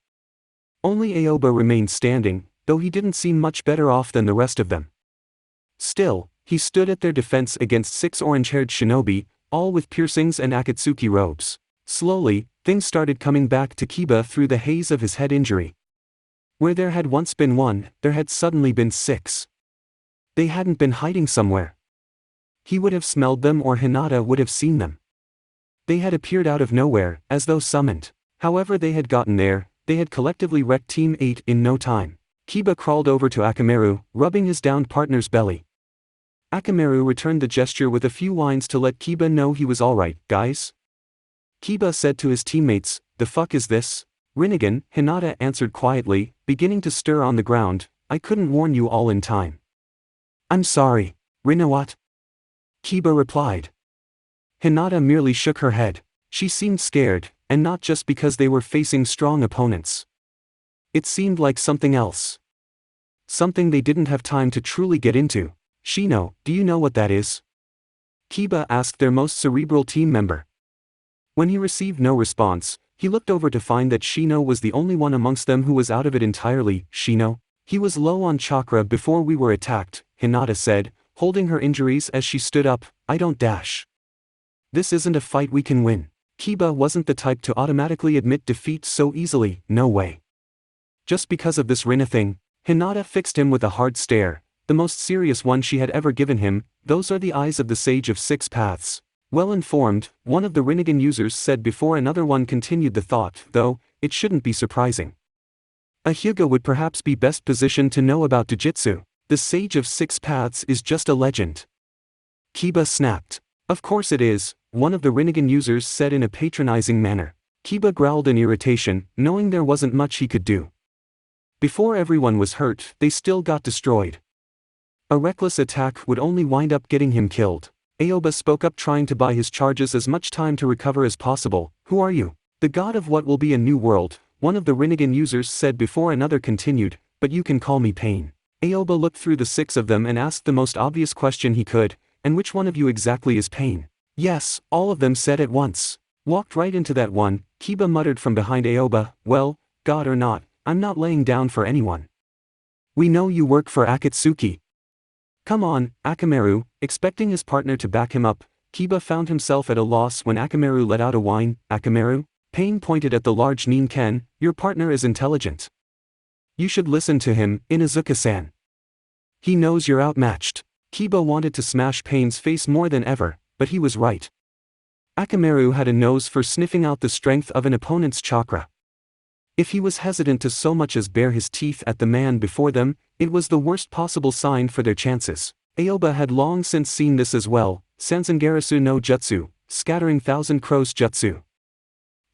Only Aoba remained standing, though he didn't seem much better off than the rest of them. Still, he stood at their defense against 6 orange-haired shinobi, all with piercings and Akatsuki robes. Slowly, things started coming back to Kiba through the haze of his head injury. Where there had once been 1, there had suddenly been 6. They hadn't been hiding somewhere. He would have smelled them or Hinata would have seen them. They had appeared out of nowhere, as though summoned. However they had gotten there, they had collectively wrecked Team 8 in no time. Kiba crawled over to Akamaru, rubbing his downed partner's belly. Akamaru returned the gesture with a few whines to let Kiba know he was alright, guys. Kiba said to his teammates, "The fuck is this?" Rinnegan, Hinata answered quietly, beginning to stir on the ground, "I couldn't warn you all in time." "I'm sorry. Rinna what?" Kiba replied. Hinata merely shook her head. She seemed scared, and not just because they were facing strong opponents. It seemed like something else. Something they didn't have time to truly get into. "Shino, do you know what that is?" Kiba asked their most cerebral team member. When he received no response, he looked over to find that Shino was the only one amongst them who was out of it entirely. "Shino? He was low on chakra before we were attacked," Hinata said, holding her injuries as she stood up. "I don't dash. This isn't a fight we can win." Kiba wasn't the type to automatically admit defeat so easily, no way. Just because of this Rinna thing, Hinata fixed him with a hard stare, the most serious one she had ever given him. "Those are the eyes of the Sage of Six Paths." Well informed, one of the Rinnegan users said before another one continued the thought, though, it shouldn't be surprising. A Hyuga would perhaps be best positioned to know about Jujutsu. The Sage of Six Paths is just a legend. Kiba snapped. "Of course it is," one of the Rinnegan users said in a patronizing manner. Kiba growled in irritation, knowing there wasn't much he could do. Before everyone was hurt, they still got destroyed. A reckless attack would only wind up getting him killed. Aoba spoke up, trying to buy his charges as much time to recover as possible. "Who are you?" "The god of what will be a new world," one of the Rinnegan users said before another continued, "but you can call me Pain." Aoba looked through the six of them and asked the most obvious question he could, "And which one of you exactly is Pain?" "Yes," all of them said at once. "Walked right into that one," Kiba muttered from behind Aoba. "Well, god or not, I'm not laying down for anyone. We know you work for Akatsuki. Come on, Akamaru." Expecting his partner to back him up, Kiba found himself at a loss when Akamaru let out a whine. "Akamaru?" Pain pointed at the large Ninken. "Your partner is intelligent. You should listen to him, Inuzuka-san. He knows you're outmatched." Kiba wanted to smash Pain's face more than ever, but he was right. Akamaru had a nose for sniffing out the strength of an opponent's chakra. If he was hesitant to so much as bare his teeth at the man before them, it was the worst possible sign for their chances. Aoba had long since seen this as well. Sanzangarasu no Jutsu, scattering thousand crows jutsu.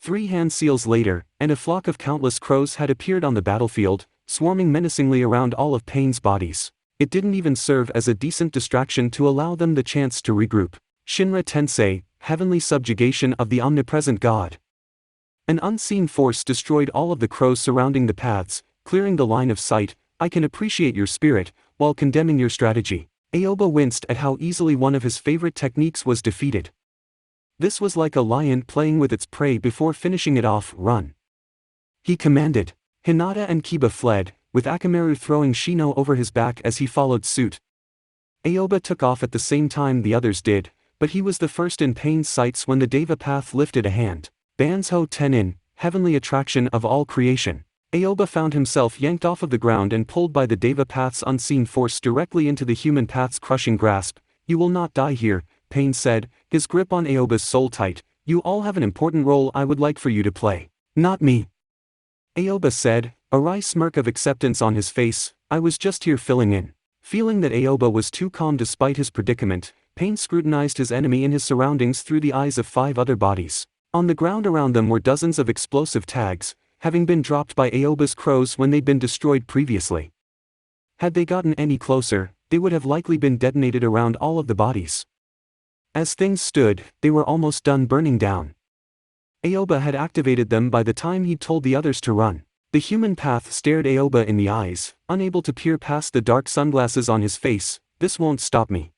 3 hand seals later, and a flock of countless crows had appeared on the battlefield, swarming menacingly around all of Pain's bodies. It didn't even serve as a decent distraction to allow them the chance to regroup. Shinra Tensei, heavenly subjugation of the omnipresent god. An unseen force destroyed all of the crows surrounding the paths, clearing the line of sight. "I can appreciate your spirit, while condemning your strategy." Aoba winced at how easily one of his favorite techniques was defeated. This was like a lion playing with its prey before finishing it off. "Run," he commanded. Hinata and Kiba fled, with Akamaru throwing Shino over his back as he followed suit. Aoba took off at the same time the others did, but he was the first in Pain's sights when the Deva Path lifted a hand. Banzho Tenin, heavenly attraction of all creation. Aoba found himself yanked off of the ground and pulled by the Deva Path's unseen force directly into the human path's crushing grasp. "You will not die here," Pain said, his grip on Aoba's soul tight. "You all have an important role I would like for you to play." "Not me," Aoba said, a wry smirk of acceptance on his face. "I was just here filling in." Feeling that Aoba was too calm despite his predicament, Pain scrutinized his enemy and his surroundings through the eyes of 5 other bodies. On the ground around them were dozens of explosive tags, having been dropped by Aoba's crows when they'd been destroyed previously. Had they gotten any closer, they would have likely been detonated around all of the bodies. As things stood, they were almost done burning down. Aoba had activated them by the time he'd told the others to run. The human path stared Aoba in the eyes, unable to peer past the dark sunglasses on his face. "This won't stop me.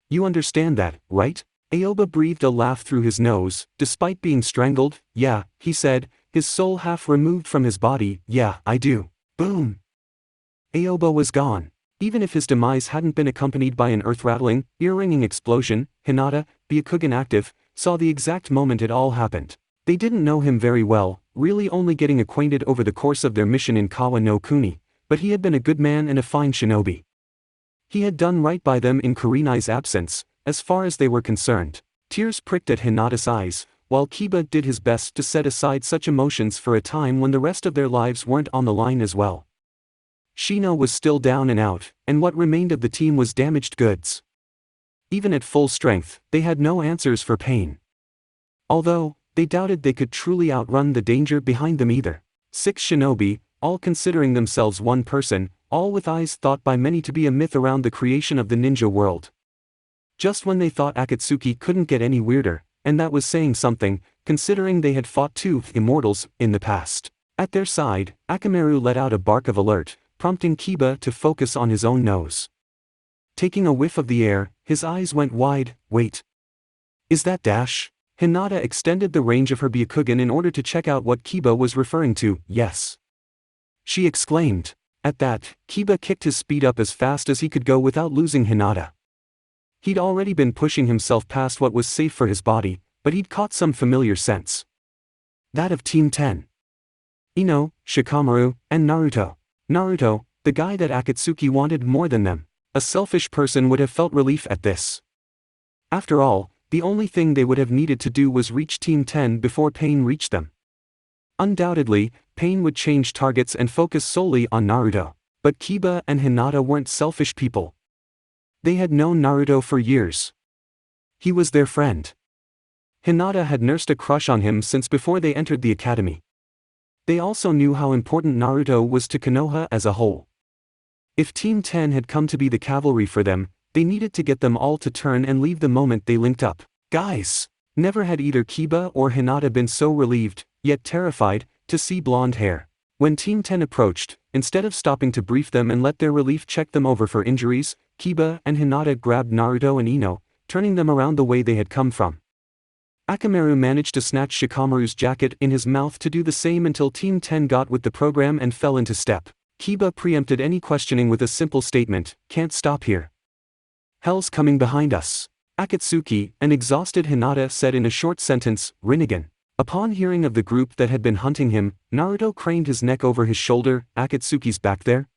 You understand that, right?" Aoba breathed a laugh through his nose. Despite being strangled, "Yeah," he said, his soul half removed from his body. "Yeah, I do." Boom! Aoba was gone. Even if his demise hadn't been accompanied by an earth-rattling, ear-ringing explosion, Hinata, Byakugan active, saw the exact moment it all happened. They didn't know him very well, really only getting acquainted over the course of their mission in Kawa no Kuni, but he had been a good man and a fine shinobi. He had done right by them in Kurenai's absence, as far as they were concerned. Tears pricked at Hinata's eyes, while Kiba did his best to set aside such emotions for a time when the rest of their lives weren't on the line as well. Shino was still down and out, and what remained of the team was damaged goods. Even at full strength, they had no answers for Pain. Although, they doubted they could truly outrun the danger behind them either. 6 shinobi, all considering themselves one person, all with eyes thought by many to be a myth around the creation of the ninja world. Just when they thought Akatsuki couldn't get any weirder, and that was saying something, considering they had fought 2 immortals in the past. At their side, Akamaru let out a bark of alert, prompting Kiba to focus on his own nose. Taking a whiff of the air, his eyes went wide. Wait. Is that Dash? Hinata extended the range of her Byakugan in order to check out what Kiba was referring to. Yes. She exclaimed. At that, Kiba kicked his speed up as fast as he could go without losing Hinata. He'd already been pushing himself past what was safe for his body, but he'd caught some familiar sense. That of Team 10. Ino, Shikamaru, and Naruto. Naruto, the guy that Akatsuki wanted more than them. A selfish person would have felt relief at this. After all, the only thing they would have needed to do was reach Team 10 before Pain reached them. Undoubtedly, Pain would change targets and focus solely on Naruto. But Kiba and Hinata weren't selfish people. They had known Naruto for years. He was their friend. Hinata had nursed a crush on him since before they entered the academy. They also knew how important Naruto was to Konoha as a whole. If Team 10 had come to be the cavalry for them, they needed to get them all to turn and leave the moment they linked up. Guys! Never had either Kiba or Hinata been so relieved, yet terrified, to see blonde hair. When Team 10 approached, instead of stopping to brief them and let their relief check them over for injuries, Kiba and Hinata grabbed Naruto and Ino, turning them around the way they had come from. Akamaru managed to snatch Shikamaru's jacket in his mouth to do the same until Team 10 got with the program and fell into step. Kiba preempted any questioning with a simple statement, "Can't stop here. Hell's coming behind us." Akatsuki, an exhausted Hinata, said in a short sentence, "Rinnegan." Upon hearing of the group that had been hunting him, Naruto craned his neck over his shoulder. "Akatsuki's back there?"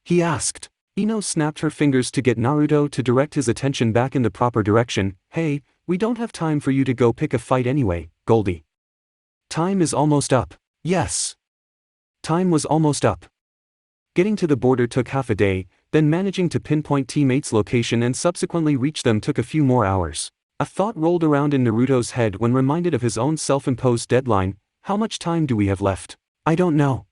he asked. Ino snapped her fingers to get Naruto to direct his attention back in the proper direction. "Hey, we don't have time for you to go pick a fight anyway, Goldie. Time is almost up." Yes. Time was almost up. Getting to the border took half a day, then managing to pinpoint teammates' location and subsequently reach them took a few more hours. A thought rolled around in Naruto's head when reminded of his own self-imposed deadline. How much time do we have left? I don't know.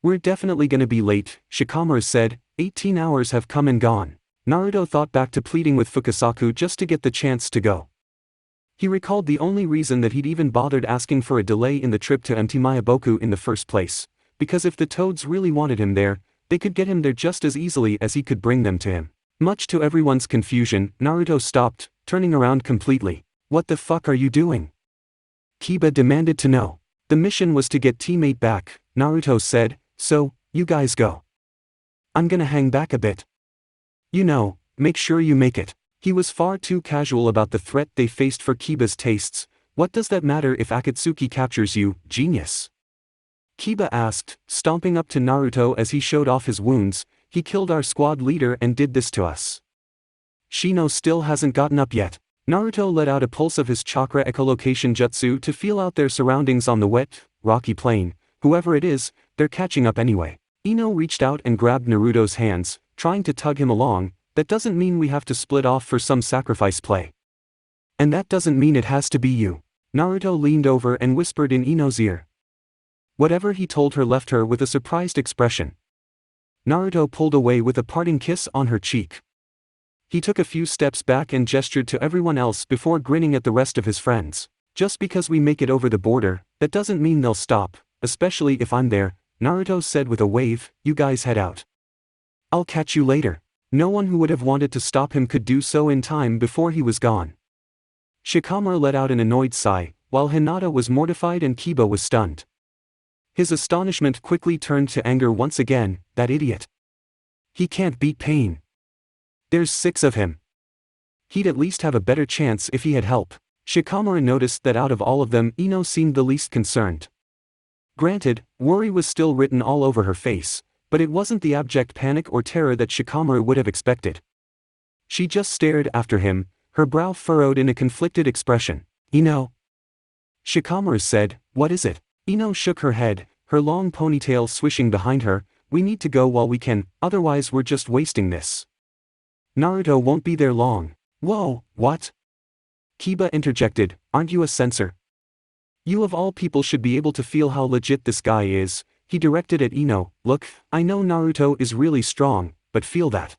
We're definitely gonna be late, Shikamaru said. 18 hours have come and gone. Naruto thought back to pleading with Fukasaku just to get the chance to go. He recalled the only reason that he'd even bothered asking for a delay in the trip to Mt. Mayaboku in the first place, because if the Toads really wanted him there, they could get him there just as easily as he could bring them to him. Much to everyone's confusion, Naruto stopped, turning around completely. "What the fuck are you doing?" Kiba demanded to know. "The mission was to get teammate back," Naruto said, "so, you guys go. I'm gonna hang back a bit. You know, make sure you make it." He was far too casual about the threat they faced for Kiba's tastes. "What does that matter if Akatsuki captures you, genius?" Kiba asked, stomping up to Naruto as he showed off his wounds. "He killed our squad leader and did this to us. Shino still hasn't gotten up yet." Naruto let out a pulse of his chakra echolocation jutsu to feel out their surroundings on the wet, rocky plain. "Whoever it is, they're catching up anyway." Ino reached out and grabbed Naruto's hands, trying to tug him along. "That doesn't mean we have to split off for some sacrifice play. And that doesn't mean it has to be you." Naruto leaned over and whispered in Ino's ear. Whatever he told her left her with a surprised expression. Naruto pulled away with a parting kiss on her cheek. He took a few steps back and gestured to everyone else before grinning at the rest of his friends. "Just because we make it over the border, that doesn't mean they'll stop, especially if I'm there," Naruto said with a wave. "You guys head out. I'll catch you later." No one who would have wanted to stop him could do so in time before he was gone. Shikamaru let out an annoyed sigh, while Hinata was mortified and Kiba was stunned. His astonishment quickly turned to anger once again. "That idiot. He can't beat Pain. There's 6 of him. He'd at least have a better chance if he had help." Shikamaru noticed that out of all of them, Ino seemed the least concerned. Granted, worry was still written all over her face, but it wasn't the abject panic or terror that Shikamaru would have expected. She just stared after him, her brow furrowed in a conflicted expression. Ino? Shikamaru said, what is it? Ino shook her head, her long ponytail swishing behind her. We need to go while we can, otherwise we're just wasting this. Naruto won't be there long. Whoa, what? Kiba interjected, aren't you a censor? You of all people should be able to feel how legit this guy is. He directed at Ino, look, I know Naruto is really strong, but feel that.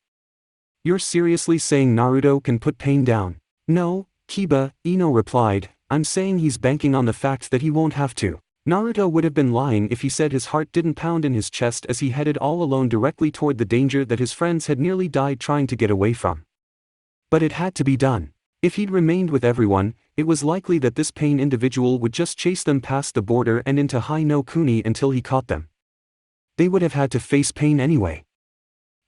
You're seriously saying Naruto can put pain down? No, Kiba, Ino replied, I'm saying he's banking on the fact that he won't have to. Naruto would have been lying if he said his heart didn't pound in his chest as he headed all alone directly toward the danger that his friends had nearly died trying to get away from. But it had to be done. If he'd remained with everyone, it was likely that this pain individual would just chase them past the border and into Hai no Kuni until he caught them. They would have had to face pain anyway.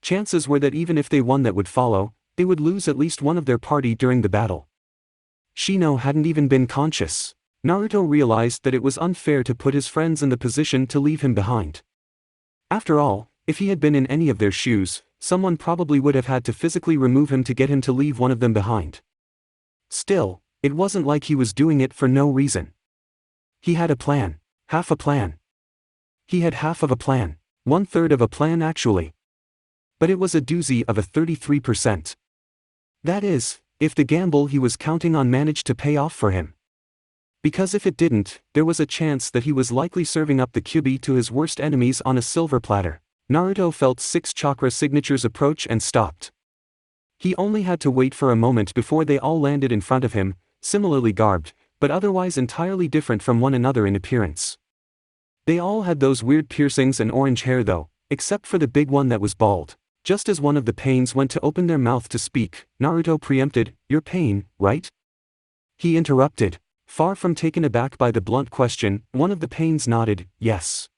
Chances were that even if they won that would follow, they would lose at least one of their party during the battle. Shino hadn't even been conscious. Naruto realized that it was unfair to put his friends in the position to leave him behind. After all, if he had been in any of their shoes, someone probably would have had to physically remove him to get him to leave one of them behind. Still, it wasn't like he was doing it for no reason. He had a plan. Half a plan. He had half of a plan. 1/3 of a plan actually. But it was a doozy of a 33%. That is, if the gamble he was counting on managed to pay off for him. Because if it didn't, there was a chance that he was likely serving up the Kyuubi to his worst enemies on a silver platter. Naruto felt 6 chakra signatures approach and stopped. He only had to wait for a moment before they all landed in front of him, similarly garbed, but otherwise entirely different from one another in appearance. They all had those weird piercings and orange hair though, except for the big one that was bald. Just as one of the Pains went to open their mouth to speak, Naruto preempted, "You're Pain, right?" He interrupted. Far from taken aback by the blunt question, one of the Pains nodded, "Yes.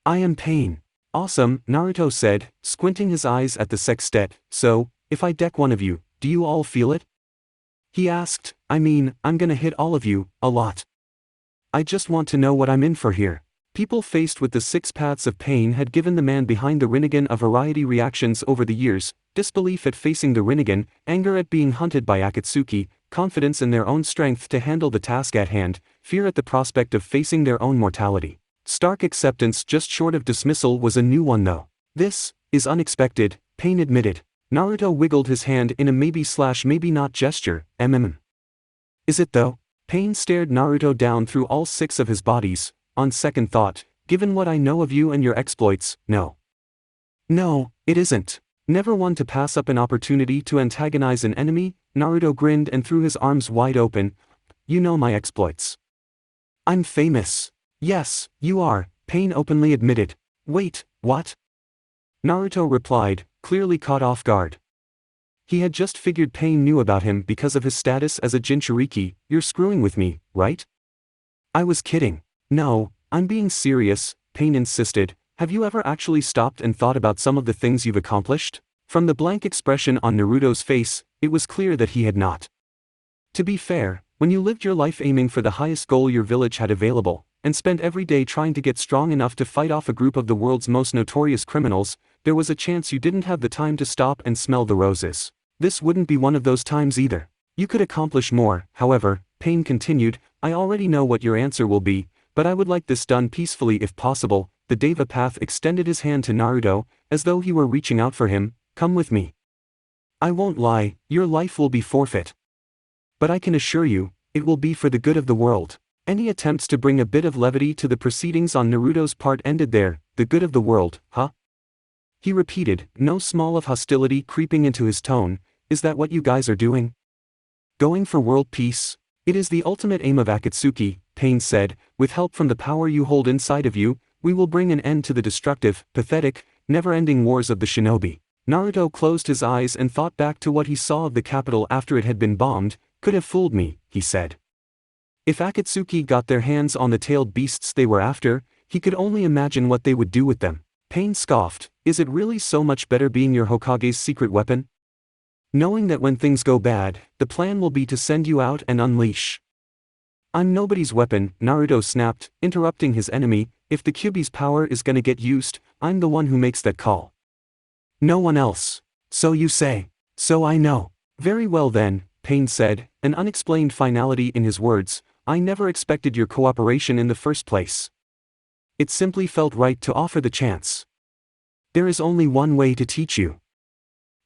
I am Pain." "Awesome," Naruto said, squinting his eyes at the sextet, "So, if I deck one of you, do you all feel it?" He asked, "I mean, I'm gonna hit all of you, a lot. I just want to know what I'm in for here." People faced with the 6 paths of pain had given the man behind the Rinnegan a variety reactions over the years: disbelief at facing the Rinnegan, anger at being hunted by Akatsuki, confidence in their own strength to handle the task at hand, fear at the prospect of facing their own mortality. Stark acceptance just short of dismissal was a new one though. "This is unexpected," Pain admitted. Naruto wiggled his hand in a maybe/maybe not gesture. Is it though? Pain stared Naruto down through all 6 of his bodies. "On second thought, given what I know of you and your exploits, no. No, it isn't. Never one to pass up an opportunity to antagonize an enemy." Naruto grinned and threw his arms wide open. "You know my exploits. I'm famous." "Yes, you are," Pain openly admitted. "Wait, what?" Naruto replied, clearly caught off guard. He had just figured Pain knew about him because of his status as a Jinchuriki. "You're screwing with me, right?" "I was kidding. No, I'm being serious," Pain insisted. "Have you ever actually stopped and thought about some of the things you've accomplished?" From the blank expression on Naruto's face, it was clear that he had not. To be fair, when you lived your life aiming for the highest goal your village had available, and spent every day trying to get strong enough to fight off a group of the world's most notorious criminals, there was a chance you didn't have the time to stop and smell the roses. This wouldn't be one of those times either. You could accomplish more, however, Pain continued. "I already know what your answer will be, but I would like this done peacefully if possible." The Deva Path extended his hand to Naruto, as though he were reaching out for him. "Come with me. I won't lie, your life will be forfeit. But I can assure you, it will be for the good of the world." Any attempts to bring a bit of levity to the proceedings on Naruto's part ended there. "The good of the world, huh?" He repeated, no small of hostility creeping into his tone. "Is that what you guys are doing? Going for world peace? It is the ultimate aim of Akatsuki," Pain said. "With help from the power you hold inside of you, we will bring an end to the destructive, pathetic, never-ending wars of the shinobi." Naruto closed his eyes and thought back to what he saw of the capital after it had been bombed. "Could have fooled me," he said. If Akatsuki got their hands on the tailed beasts they were after, he could only imagine what they would do with them. Pain scoffed. "Is it really so much better being your Hokage's secret weapon? Knowing that when things go bad, the plan will be to send you out and unleash." "I'm nobody's weapon," Naruto snapped, interrupting his enemy. "If the Kyuubi's power is gonna get used, I'm the one who makes that call. No one else." "So you say." "So I know." "Very well then," Pain said, an unexplained finality in his words. I never expected your cooperation in the first place. It simply felt right to offer the chance. There is only one way to teach you.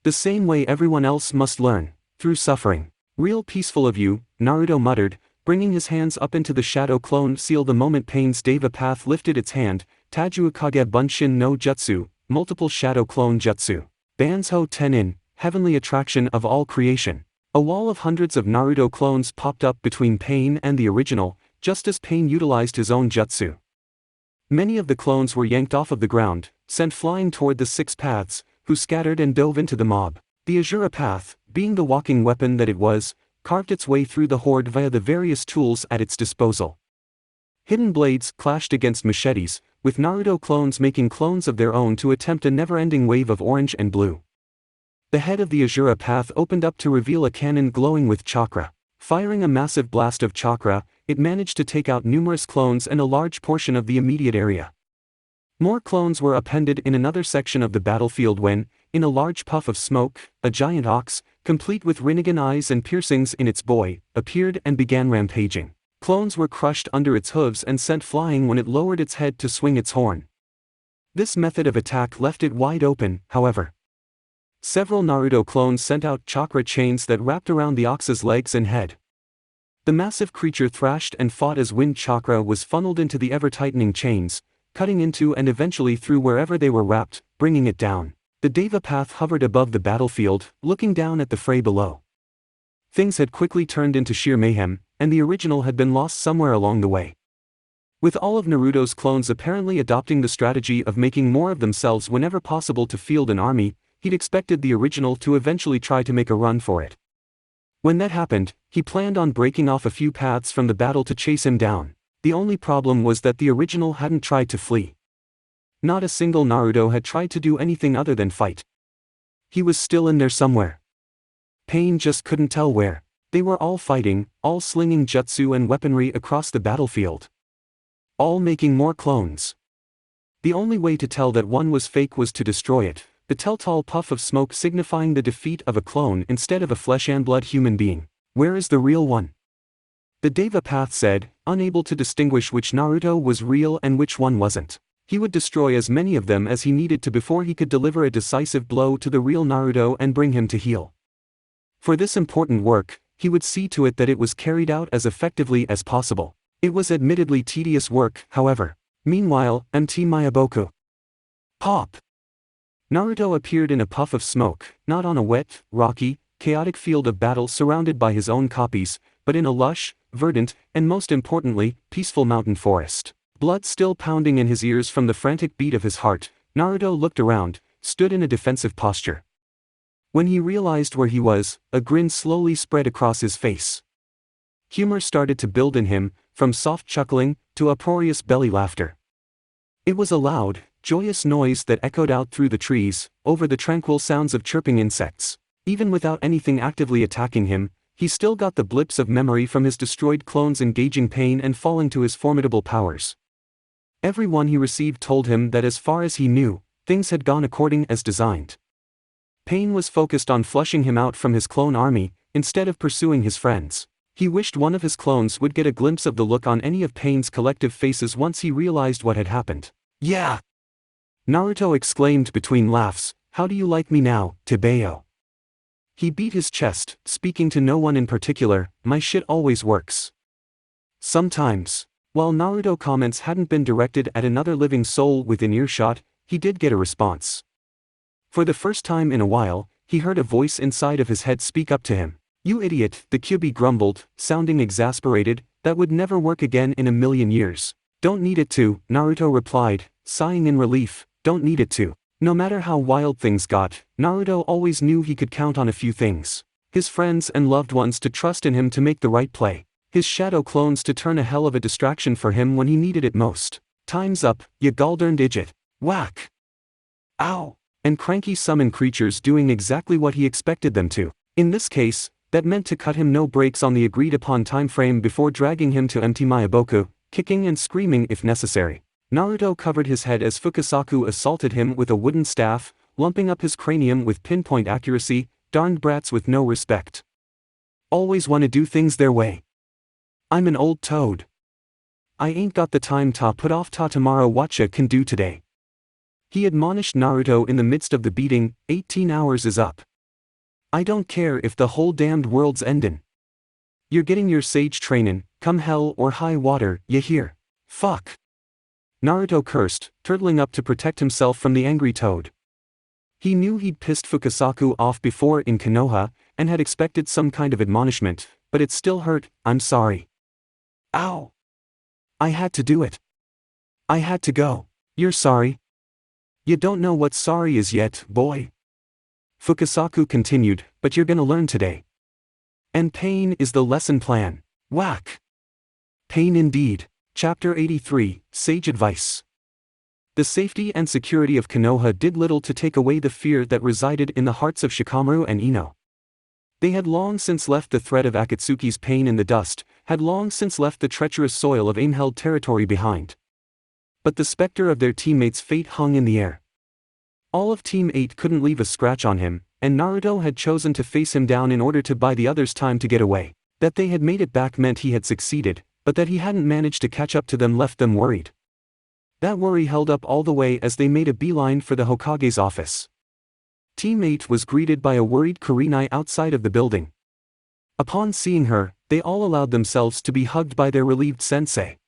The same way everyone else must learn, through suffering. Real peaceful of you, Naruto muttered, bringing his hands up into the shadow clone seal the moment Pain's Deva path lifted its hand, Tajuukage Bunshin no Jutsu, multiple shadow clone jutsu. Banzho Tenin, heavenly attraction of all creation. A wall of hundreds of Naruto clones popped up between Pain and the original, just as Pain utilized his own jutsu. Many of the clones were yanked off of the ground, sent flying toward the six paths, who scattered and dove into the mob. The Azura path, being the walking weapon that it was, carved its way through the horde via the various tools at its disposal. Hidden blades clashed against machetes, with Naruto clones making clones of their own to attempt a never-ending wave of orange and blue. The head of the Azura path opened up to reveal a cannon glowing with chakra. Firing a massive blast of chakra, it managed to take out numerous clones and a large portion of the immediate area. More clones were appended in another section of the battlefield when, in a large puff of smoke, a giant ox, complete with Rinnegan eyes and piercings in its boy, appeared and began rampaging. Clones were crushed under its hooves and sent flying when it lowered its head to swing its horn. This method of attack left it wide open, however. Several Naruto clones sent out chakra chains that wrapped around the ox's legs and head. The massive creature thrashed and fought as wind chakra was funneled into the ever-tightening chains, cutting into and eventually through wherever they were wrapped, bringing it down. The Deva path hovered above the battlefield, looking down at the fray below. Things had quickly turned into sheer mayhem, and the original had been lost somewhere along the way. With all of Naruto's clones apparently adopting the strategy of making more of themselves whenever possible to field an army, he'd expected the original to eventually try to make a run for it. When that happened, he planned on breaking off a few paths from the battle to chase him down. The only problem was that the original hadn't tried to flee. Not a single Naruto had tried to do anything other than fight. He was still in there somewhere. Pain just couldn't tell where. They were all fighting, all slinging jutsu and weaponry across the battlefield. All making more clones. The only way to tell that one was fake was to destroy it, the telltale puff of smoke signifying the defeat of a clone instead of a flesh-and-blood human being. Where is the real one? The Deva path said, unable to distinguish which Naruto was real and which one wasn't. He would destroy as many of them as he needed to before he could deliver a decisive blow to the real Naruto and bring him to heel. For this important work, he would see to it that it was carried out as effectively as possible. It was admittedly tedious work, however. Meanwhile, Mt. Mayaboku. Pop! Naruto appeared in a puff of smoke, not on a wet, rocky, chaotic field of battle surrounded by his own copies, but in a lush, verdant, and most importantly, peaceful mountain forest. Blood still pounding in his ears from the frantic beat of his heart, Naruto looked around, stood in a defensive posture. When he realized where he was, a grin slowly spread across his face. Humor started to build in him, from soft chuckling to uproarious belly laughter. It was a loud, joyous noise that echoed out through the trees, over the tranquil sounds of chirping insects. Even without anything actively attacking him, he still got the blips of memory from his destroyed clones engaging pain and falling to his formidable powers. Every one he received told him that as far as he knew, things had gone according as designed. Pain was focused on flushing him out from his clone army, instead of pursuing his friends. He wished one of his clones would get a glimpse of the look on any of Pain's collective faces once he realized what had happened. Yeah! Naruto exclaimed between laughs, how do you like me now, Tebeo? He beat his chest, speaking to no one in particular, my shit always works. Sometimes. While Naruto comments hadn't been directed at another living soul within earshot, he did get a response. For the first time in a while, he heard a voice inside of his head speak up to him. You idiot, the Kyuubi grumbled, sounding exasperated, that would never work again in a million years. Don't need it to, Naruto replied, sighing in relief, don't need it to. No matter how wild things got, Naruto always knew he could count on a few things. His friends and loved ones to trust in him to make the right play. His shadow clones to turn a hell of a distraction for him when he needed it most. Time's up, you goddamned idiot. Whack! Ow! And cranky summon creatures doing exactly what he expected them to. In this case, that meant to cut him no breaks on the agreed-upon time frame before dragging him to Mt. Mayaboku, kicking and screaming if necessary. Naruto covered his head as Fukasaku assaulted him with a wooden staff, lumping up his cranium with pinpoint accuracy, darned brats with no respect. Always wanna do things their way. I'm an old toad. I ain't got the time to put off ta tomorrow whatcha can do today. He admonished Naruto in the midst of the beating. 18 hours is up. I don't care if the whole damned world's endin'. You're getting your sage trainin', come hell or high water, ya hear? Fuck. Naruto cursed, turtling up to protect himself from the angry toad. He knew he'd pissed Fukasaku off before in Konoha, and had expected some kind of admonishment, but it still hurt. I'm sorry. Ow. I had to do it. I had to go. You're sorry? You don't know what sorry is yet, boy. Fukasaku continued, but you're gonna learn today. And pain is the lesson plan. Whack. Pain indeed. Chapter 83, Sage Advice. The safety and security of Konoha did little to take away the fear that resided in the hearts of Shikamaru and Ino. They had long since left the threat of Akatsuki's pain in the dust, had long since left the treacherous soil of aim-held territory behind. But the specter of their teammate's fate hung in the air. All of Team 8 couldn't leave a scratch on him, and Naruto had chosen to face him down in order to buy the others time to get away. That they had made it back meant he had succeeded, but that he hadn't managed to catch up to them left them worried. That worry held up all the way as they made a beeline for the Hokage's office. Team 8 was greeted by a worried Kurenai outside of the building. Upon seeing her, they all allowed themselves to be hugged by their relieved sensei.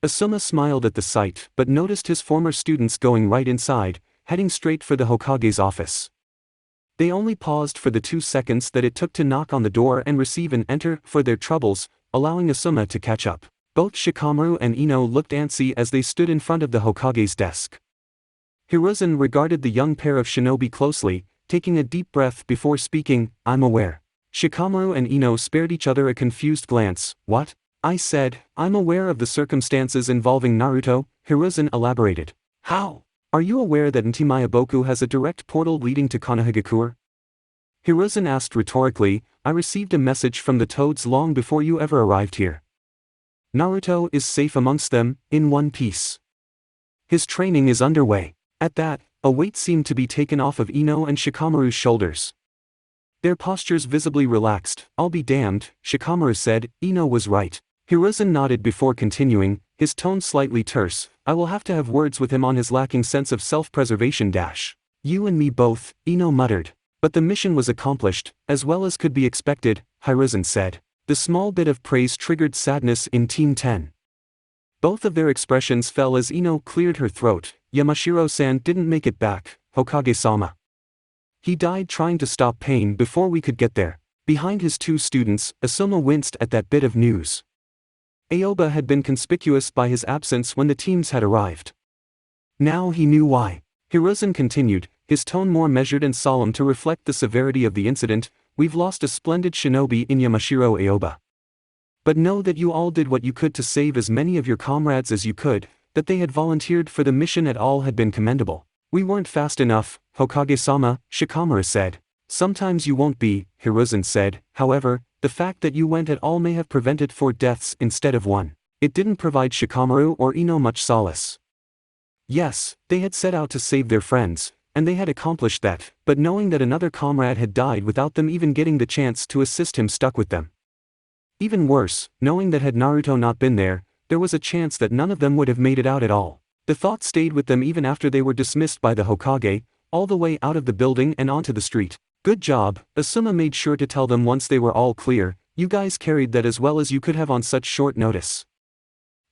Asuma smiled at the sight but noticed his former students going right inside, heading straight for the Hokage's office. They only paused for the 2 seconds that it took to knock on the door and receive an enter for their troubles, allowing Asuma to catch up. Both Shikamaru and Ino looked antsy as they stood in front of the Hokage's desk. Hiruzen regarded the young pair of shinobi closely, taking a deep breath before speaking. I'm aware. Shikamaru and Ino spared each other a confused glance. What? I said, I'm aware of the circumstances involving Naruto, Hiruzen elaborated. How? Are you aware that Ntimayaboku has a direct portal leading to Konohagakure? Hiruzen asked rhetorically. I received a message from the Toads long before you ever arrived here. Naruto is safe amongst them, in one piece. His training is underway. At that, a weight seemed to be taken off of Ino and Shikamaru's shoulders. Their postures visibly relaxed. I'll be damned, Shikamaru said. Ino was right. Hiruzen nodded before continuing, his tone slightly terse. I will have to have words with him on his lacking sense of self-preservation. You and me both, Ino muttered. But the mission was accomplished, as well as could be expected, Hiruzen said. The small bit of praise triggered sadness in Team 10. Both of their expressions fell as Ino cleared her throat. Yamashiro-san didn't make it back, Hokage-sama. He died trying to stop pain before we could get there. Behind his 2 students, Asuma winced at that bit of news. Aoba had been conspicuous by his absence when the teams had arrived. Now he knew why. Hiruzen continued, his tone more measured and solemn to reflect the severity of the incident. We've lost a splendid shinobi in Yamashiro Aoba. But know that you all did what you could to save as many of your comrades as you could, that they had volunteered for the mission at all had been commendable. We weren't fast enough, Hokage-sama, Shikamaru said. Sometimes you won't be, Hiruzen said. However, the fact that you went at all may have prevented 4 deaths instead of 1. It didn't provide Shikamaru or Ino much solace. Yes, they had set out to save their friends, and they had accomplished that, but knowing that another comrade had died without them even getting the chance to assist him stuck with them. Even worse, knowing that had Naruto not been there, there was a chance that none of them would have made it out at all. The thought stayed with them even after they were dismissed by the Hokage, all the way out of the building and onto the street. Good job, Asuma made sure to tell them once they were all clear. You guys carried that as well as you could have on such short notice.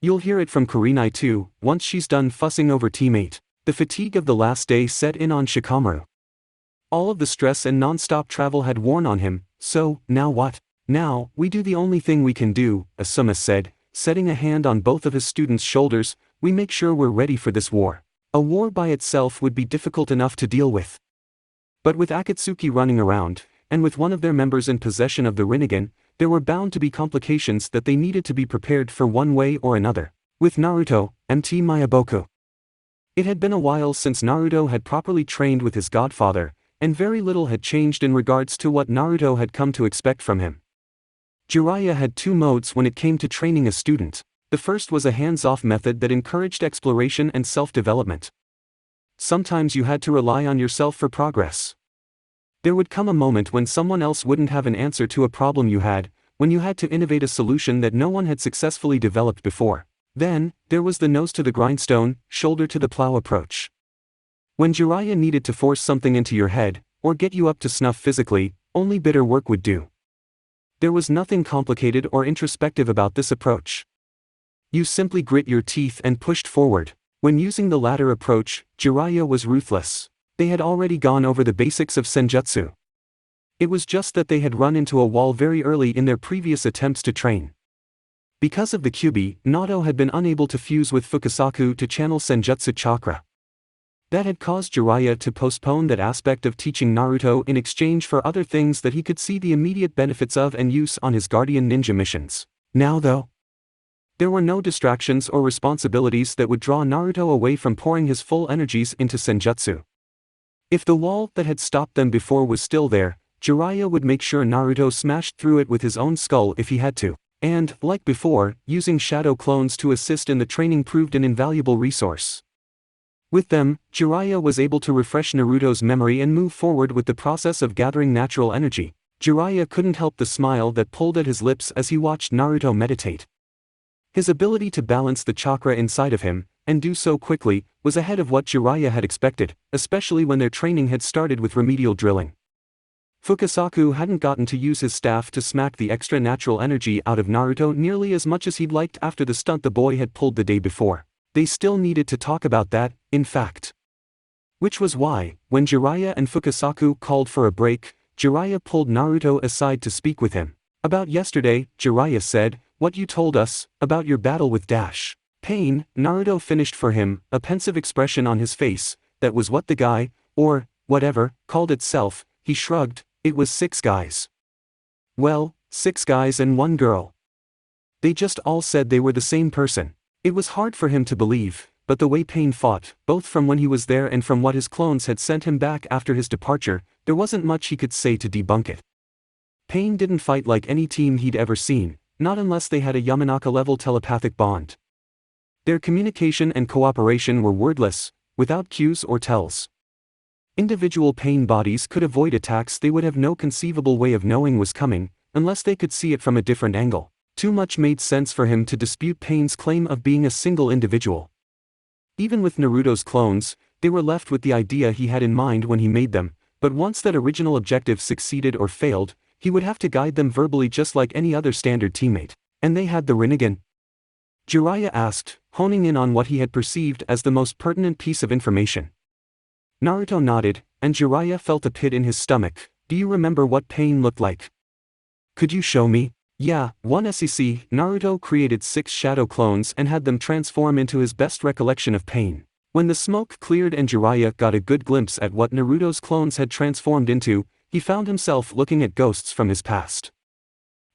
You'll hear it from Kurenai too, once she's done fussing over Team 8. The fatigue of the last day set in on Shikamaru. All of the stress and non-stop travel had worn on him, so, now what? Now, we do the only thing we can do, Asuma said, setting a hand on both of his students' shoulders. We make sure we're ready for this war. A war by itself would be difficult enough to deal with. But with Akatsuki running around, and with one of their members in possession of the Rinnegan, there were bound to be complications that they needed to be prepared for one way or another. With Naruto, Mayaboku. It had been a while since Naruto had properly trained with his godfather, and very little had changed in regards to what Naruto had come to expect from him. Jiraiya had 2 modes when it came to training a student. The first was a hands-off method that encouraged exploration and self-development. Sometimes you had to rely on yourself for progress. There would come a moment when someone else wouldn't have an answer to a problem you had, when you had to innovate a solution that no one had successfully developed before. Then, there was the nose to the grindstone, shoulder to the plow approach. When Jiraiya needed to force something into your head, or get you up to snuff physically, only bitter work would do. There was nothing complicated or introspective about this approach. You simply grit your teeth and pushed forward. When using the latter approach, Jiraiya was ruthless. They had already gone over the basics of senjutsu. It was just that they had run into a wall very early in their previous attempts to train. Because of the Kyuubi, Naruto had been unable to fuse with Fukasaku to channel senjutsu chakra. That had caused Jiraiya to postpone that aspect of teaching Naruto in exchange for other things that he could see the immediate benefits of and use on his guardian ninja missions. Now though, there were no distractions or responsibilities that would draw Naruto away from pouring his full energies into senjutsu. If the wall that had stopped them before was still there, Jiraiya would make sure Naruto smashed through it with his own skull if he had to. And, like before, using shadow clones to assist in the training proved an invaluable resource. With them, Jiraiya was able to refresh Naruto's memory and move forward with the process of gathering natural energy. Jiraiya couldn't help the smile that pulled at his lips as he watched Naruto meditate. His ability to balance the chakra inside of him, and do so quickly, was ahead of what Jiraiya had expected, especially when their training had started with remedial drilling. Fukasaku hadn't gotten to use his staff to smack the extra natural energy out of Naruto nearly as much as he'd liked after the stunt the boy had pulled the day before. They still needed to talk about that, in fact. Which was why, when Jiraiya and Fukasaku called for a break, Jiraiya pulled Naruto aside to speak with him. About yesterday, Jiraiya said, "What you told us, about your battle with Pain," Naruto finished for him, a pensive expression on his face. That was what the guy, or whatever, called itself. He shrugged. It was 6 guys. Well, 6 guys and 1 girl. They just all said they were the same person. It was hard for him to believe, but the way Pain fought, both from when he was there and from what his clones had sent him back after his departure, there wasn't much he could say to debunk it. Pain didn't fight like any team he'd ever seen, not unless they had a Yamanaka-level telepathic bond. Their communication and cooperation were wordless, without cues or tells. Individual Pain bodies could avoid attacks they would have no conceivable way of knowing was coming, unless they could see it from a different angle. Too much made sense for him to dispute Pain's claim of being a single individual. Even with Naruto's clones, they were left with the idea he had in mind when he made them, but once that original objective succeeded or failed, he would have to guide them verbally just like any other standard teammate. And they had the Rinnegan? Jiraiya asked, honing in on what he had perceived as the most pertinent piece of information. Naruto nodded, and Jiraiya felt a pit in his stomach. "Do you remember what Pain looked like? Could you show me?" "Yeah, 1 SEC, Naruto created 6 shadow clones and had them transform into his best recollection of Pain." When the smoke cleared and Jiraiya got a good glimpse at what Naruto's clones had transformed into, he found himself looking at ghosts from his past.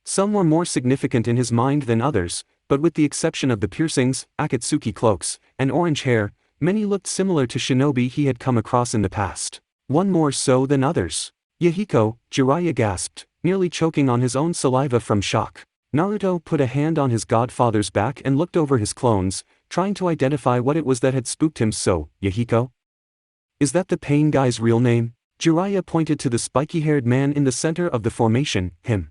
Some were more significant in his mind than others, but with the exception of the piercings, Akatsuki cloaks, and orange hair, many looked similar to shinobi he had come across in the past. One more so than others. "Yahiko," Jiraiya gasped, nearly choking on his own saliva from shock. Naruto put a hand on his godfather's back and looked over his clones, trying to identify what it was that had spooked him so. "Yahiko? Is that the Pain guy's real name?" Jiraiya pointed to the spiky-haired man in the center of the formation. "Him.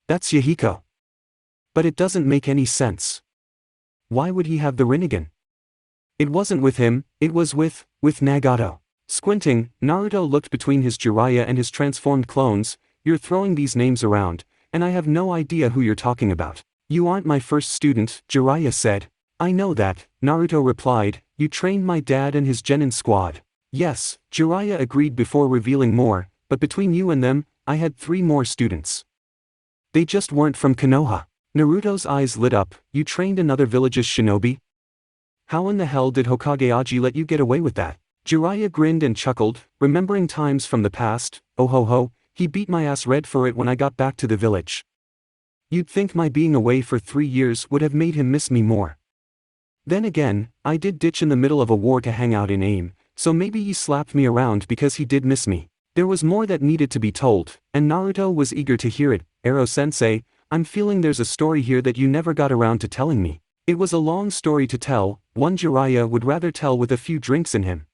That's Yahiko. But it doesn't make any sense. Why would he have the Rinnegan? It wasn't with him, it was with Nagato." Squinting, Naruto looked between his Jiraiya and his transformed clones. "You're throwing these names around, and I have no idea who you're talking about." "You aren't my first student," Jiraiya said. "I know that," Naruto replied. "You trained my dad and his genin squad." "Yes," Jiraiya agreed before revealing more, "but between you and them, I had 3 more students. They just weren't from Konoha." Naruto's eyes lit up. "You trained another village's shinobi? How in the hell did Hokage Aji let you get away with that?" Jiraiya grinned and chuckled, remembering times from the past. "Oh ho ho, he beat my ass red for it when I got back to the village. You'd think my being away for 3 years would have made him miss me more. Then again, I did ditch in the middle of a war to hang out in AIM, so maybe he slapped me around because he did miss me." There was more that needed to be told, and Naruto was eager to hear it. "Ero-sensei, I'm feeling there's a story here that you never got around to telling me." It was a long story to tell, one Jiraiya would rather tell with a few drinks in him.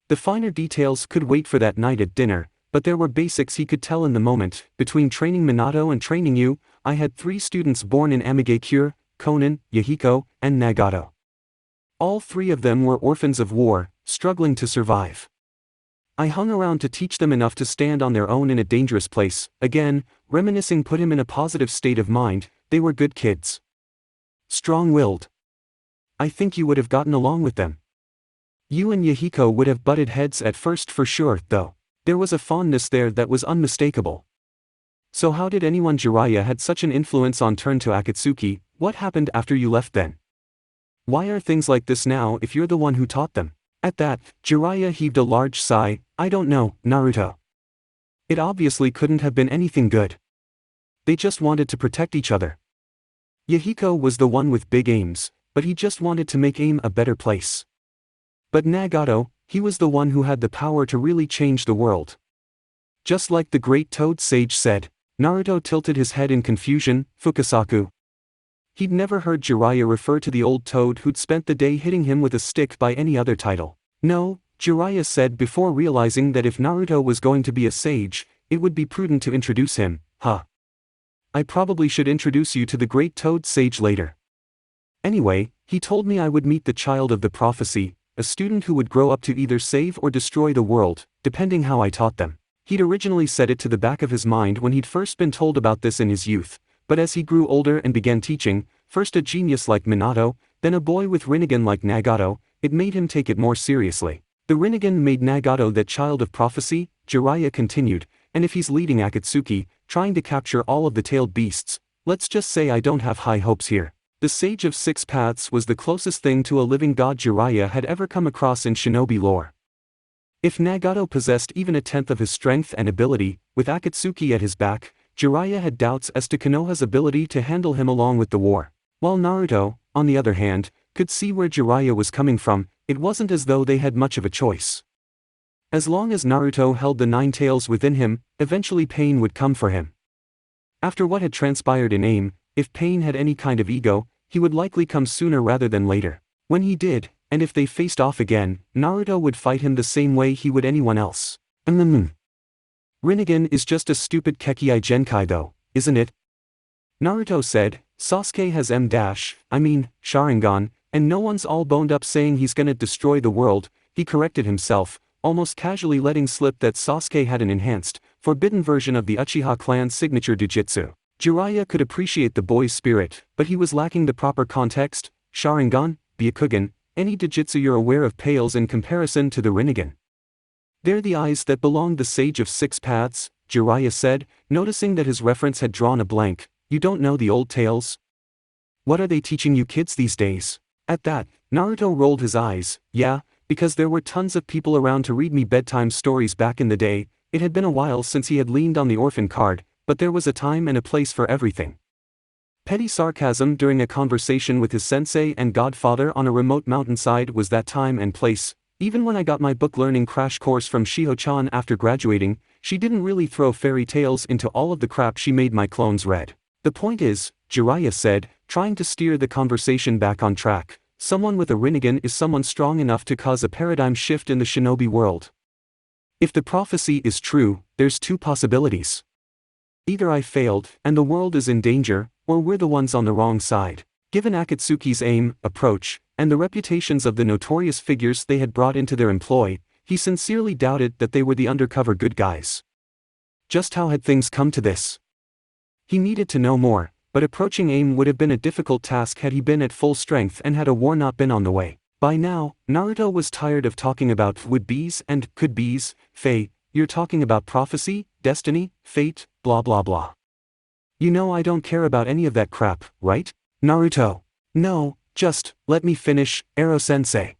The finer details could wait for that night at dinner, but there were basics he could tell in the moment. Between training Minato and training you, I had 3 students born in Amigakure, Konan, Yahiko, and Nagato. All 3 of them were orphans of war, struggling to survive. I hung around to teach them enough to stand on their own in a dangerous place. Again, reminiscing put him in a positive state of mind. They were good kids. Strong-willed. I think you would have gotten along with them. You and Yahiko would have butted heads at first for sure, though. There was a fondness there that was unmistakable. So how did anyone Jiraiya had such an influence on turn to Akatsuki? What happened after you left then? Why are things like this now if you're the one who taught them? At that, Jiraiya heaved a large sigh. I don't know, Naruto. It obviously couldn't have been anything good. They just wanted to protect each other. Yahiko was the one with big aims, but he just wanted to make AIM a better place. But Nagato, he was the one who had the power to really change the world. Just like the great Toad Sage said. Naruto tilted his head in confusion. Fukasaku. He'd never heard Jiraiya refer to the old toad who'd spent the day hitting him with a stick by any other title. No, Jiraiya said before realizing that if Naruto was going to be a sage, it would be prudent to introduce him. I probably should introduce you to the great Toad Sage later. Anyway, he told me I would meet the child of the prophecy, a student who would grow up to either save or destroy the world, depending how I taught them. He'd originally set it to the back of his mind when he'd first been told about this in his youth, but as he grew older and began teaching, first a genius like Minato, then a boy with Rinnegan like Nagato, it made him take it more seriously. The Rinnegan made Nagato that child of prophecy, Jiraiya continued, and if he's leading Akatsuki, trying to capture all of the tailed beasts, let's just say I don't have high hopes here. The Sage of Six Paths was the closest thing to a living god Jiraiya had ever come across in shinobi lore. If Nagato possessed even a tenth of his strength and ability, with Akatsuki at his back, Jiraiya had doubts as to Konoha's ability to handle him along with the war. While Naruto, on the other hand, could see where Jiraiya was coming from, it wasn't as though they had much of a choice. As long as Naruto held the 9 tails within him, eventually pain would come for him. After what had transpired in AIM, if Pain had any kind of ego, he would likely come sooner rather than later. When he did, and if they faced off again, Naruto would fight him the same way he would anyone else. Rinnegan is just a stupid Kekkei Genkai though, isn't it? Naruto said. Sasuke has Sharingan, and no one's all boned up saying he's gonna destroy the world. He corrected himself, almost casually letting slip that Sasuke had an enhanced, forbidden version of the Uchiha clan's signature Jujutsu. Jiraiya could appreciate the boy's spirit, but he was lacking the proper context. Sharingan, Byakugan, any Jujutsu you're aware of pales in comparison to the Rinnegan. They're the eyes that belonged the Sage of Six Paths, Jiraiya said, noticing that his reference had drawn a blank. You don't know the old tales? What are they teaching you kids these days? At that, Naruto rolled his eyes. Yeah, because there were tons of people around to read me bedtime stories back in the day. It had been a while since he had leaned on the orphan card, but there was a time and a place for everything. Petty sarcasm during a conversation with his sensei and godfather on a remote mountainside was that time and place. Even when I got my book learning crash course from Shiho-chan after graduating, she didn't really throw fairy tales into all of the crap she made my clones read. The point is, Jiraiya said, trying to steer the conversation back on track, someone with a Rinnegan is someone strong enough to cause a paradigm shift in the shinobi world. If the prophecy is true, there's 2 possibilities. Either I failed, and the world is in danger, or we're the ones on the wrong side. Given Akatsuki's aim, approach, and the reputations of the notorious figures they had brought into their employ, he sincerely doubted that they were the undercover good guys. Just how had things come to this? He needed to know more, but approaching AIM would have been a difficult task had he been at full strength and had a war not been on the way. By now, Naruto was tired of talking about would-be's and could-be's. Faye, you're talking about prophecy, destiny, fate, blah blah blah. You know I don't care about any of that crap, right? Naruto. No, just, let me finish, Ero-sensei.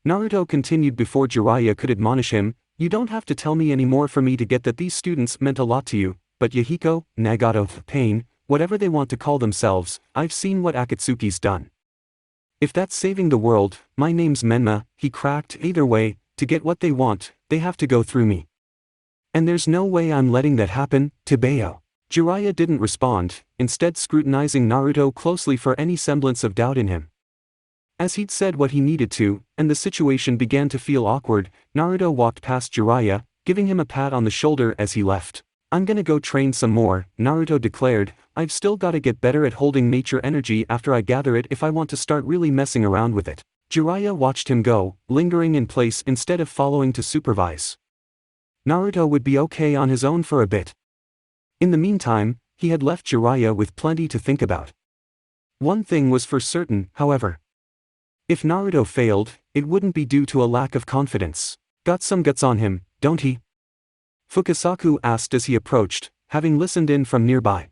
Naruto continued before Jiraiya could admonish him. You don't have to tell me any more for me to get that these students meant a lot to you. But Yahiko, Nagato, Pain, whatever they want to call themselves, I've seen what Akatsuki's done. If that's saving the world, my name's Menma, he cracked. Either way, to get what they want, they have to go through me. And there's no way I'm letting that happen, Tebeo. Jiraiya didn't respond, instead scrutinizing Naruto closely for any semblance of doubt in him. As he'd said what he needed to, and the situation began to feel awkward, Naruto walked past Jiraiya. giving him a pat on the shoulder as he left. "I'm gonna go train some more," Naruto declared. "I've still gotta get better at holding nature energy after I gather it if I want to start really messing around with it." Jiraiya watched him go, lingering in place instead of following to supervise. Naruto would be okay on his own for a bit. In the meantime, he had left Jiraiya with plenty to think about. One thing was for certain, however. If Naruto failed, it wouldn't be due to a lack of confidence. "Got some guts on him, don't he?" Fukasaku asked as he approached, having listened in from nearby.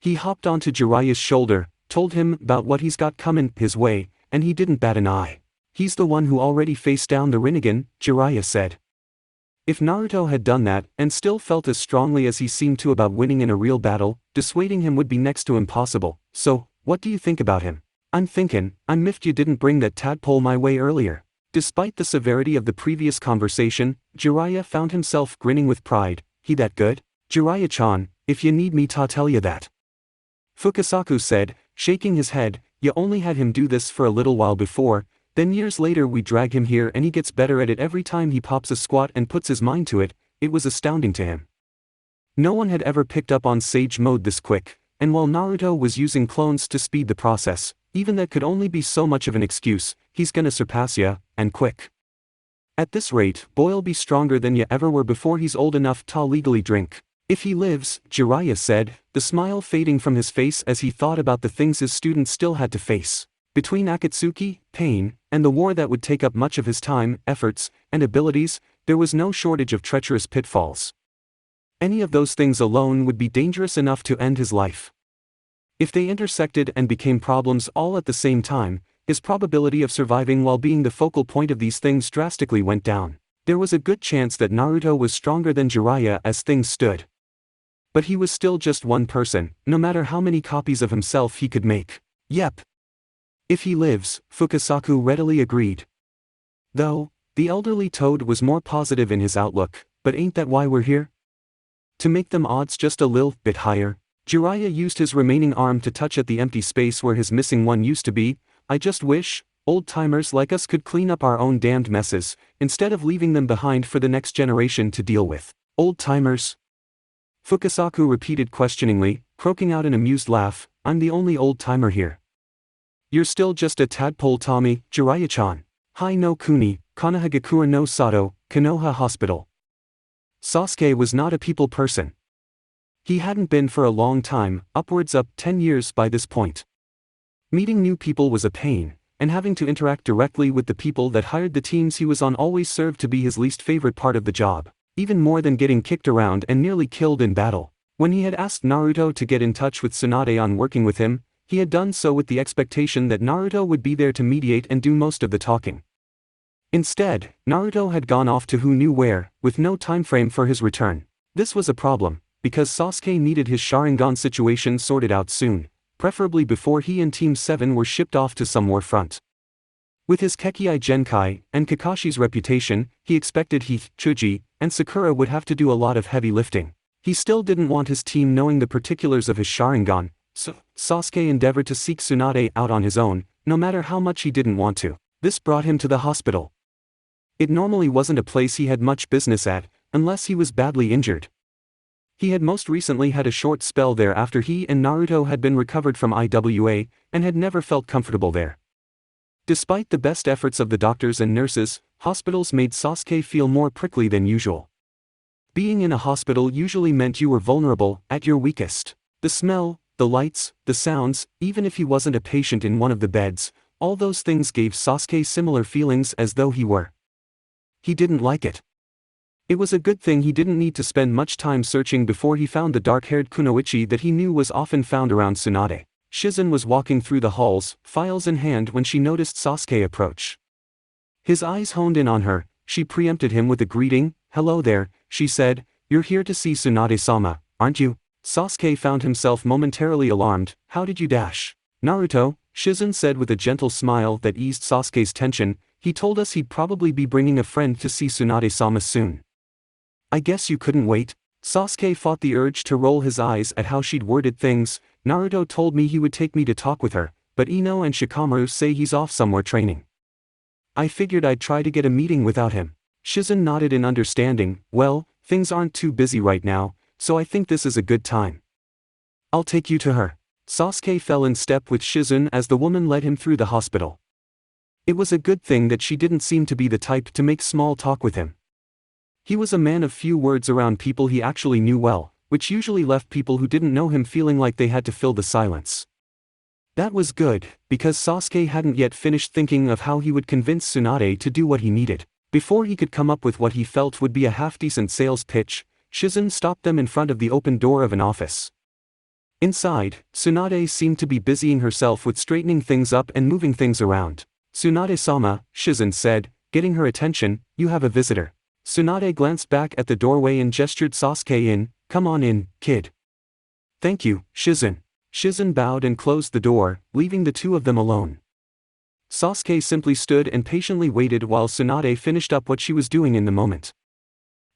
He hopped onto Jiraiya's shoulder, told him about what he's got coming his way, and he didn't bat an eye. "He's the one who already faced down the Rinnegan," Jiraiya said. If Naruto had done that and still felt as strongly as he seemed to about winning in a real battle, dissuading him would be next to impossible. "So, what do you think about him?" "I'm miffed you didn't bring that tadpole my way earlier." Despite the severity of the previous conversation, Jiraiya found himself grinning with pride. "He that good?" "Jiraiya-chan, if you need me to tell you that," Fukasaku said, shaking his head. "You only had him do this for a little while before, then years later we drag him here and he gets better at it every time he pops a squat and puts his mind to it." It was astounding to him. No one had ever picked up on Sage Mode this quick, and while Naruto was using clones to speed the process, even that could only be so much of an excuse. "He's gonna surpass ya, and quick. At this rate, boy'll be stronger than ya ever were before he's old enough to legally drink." "If he lives," Jiraiya said, the smile fading from his face as he thought about the things his students still had to face. Between Akatsuki, pain, and the war that would take up much of his time, efforts, and abilities, there was no shortage of treacherous pitfalls. Any of those things alone would be dangerous enough to end his life. If they intersected and became problems all at the same time, his probability of surviving while being the focal point of these things drastically went down. There was a good chance that Naruto was stronger than Jiraiya as things stood. But he was still just one person, no matter how many copies of himself he could make. "Yep. If he lives," Fukasaku readily agreed. Though, the elderly toad was more positive in his outlook. "But ain't that why we're here? To make them odds just a little bit higher?" Jiraiya used his remaining arm to touch at the empty space where his missing one used to be. "I just wish old-timers like us could clean up our own damned messes, instead of leaving them behind for the next generation to deal with." "Old-timers?" Fukasaku repeated questioningly, croaking out an amused laugh. "I'm the only old-timer here." "You're still just a tadpole Tommy, Jiraiya-chan. Hai no Kuni, Konohagakure no Sato, Konoha Hospital." Sasuke was not a people person. He hadn't been for a long time, upwards of 10 years by this point. Meeting new people was a pain, and having to interact directly with the people that hired the teams he was on always served to be his least favorite part of the job, even more than getting kicked around and nearly killed in battle. When he had asked Naruto to get in touch with Tsunade on working with him, he had done so with the expectation that Naruto would be there to mediate and do most of the talking. Instead, Naruto had gone off to who knew where, with no time frame for his return. This was a problem, because Sasuke needed his Sharingan situation sorted out soon, preferably before he and Team 7 were shipped off to some war front. With his Kekkai Genkai and Kakashi's reputation, he expected he, Chuji, and Sakura would have to do a lot of heavy lifting. He still didn't want his team knowing the particulars of his Sharingan, so Sasuke endeavored to seek Tsunade out on his own, no matter how much he didn't want to. This brought him to the hospital. It normally wasn't a place he had much business at, unless he was badly injured. He had most recently had a short spell there after he and Naruto had been recovered from IWA, and had never felt comfortable there. Despite the best efforts of the doctors and nurses, hospitals made Sasuke feel more prickly than usual. Being in a hospital usually meant you were vulnerable, at your weakest. The smell, the lights, the sounds, even if he wasn't a patient in one of the beds, all those things gave Sasuke similar feelings as though he were. He didn't like it. It was a good thing he didn't need to spend much time searching before he found the dark-haired kunoichi that he knew was often found around Tsunade. Shizen was walking through the halls, files in hand when she noticed Sasuke approach. His eyes honed in on her. She preempted him with a greeting. "Hello there," she said. "You're here to see Tsunade-sama, aren't you?" Sasuke found himself momentarily alarmed. "How did you dash?" "Naruto," Shizen said with a gentle smile that eased Sasuke's tension. "He told us he'd probably be bringing a friend to see Tsunade-sama soon." "I guess you couldn't wait?" Sasuke fought the urge to roll his eyes at how she'd worded things. "Naruto told me he would take me to talk with her, but Ino and Shikamaru say he's off somewhere training. I figured I'd try to get a meeting without him." Shizen nodded in understanding. Well, things aren't too busy right now, so I think this is a good time. I'll take you to her. Sasuke fell in step with Shizen as the woman led him through the hospital. It was a good thing that she didn't seem to be the type to make small talk with him. He was a man of few words around people he actually knew well, which usually left people who didn't know him feeling like they had to fill the silence. That was good, because Sasuke hadn't yet finished thinking of how he would convince Tsunade to do what he needed. Before he could come up with what he felt would be a half-decent sales pitch, Shizen stopped them in front of the open door of an office. Inside, Tsunade seemed to be busying herself with straightening things up and moving things around. "Tsunade-sama," Shizen said, getting her attention, "you have a visitor." Tsunade glanced back at the doorway and gestured Sasuke in. "Come on in, kid." "Thank you, Shizen." Shizen bowed and closed the door, leaving the two of them alone. Sasuke simply stood and patiently waited while Tsunade finished up what she was doing in the moment.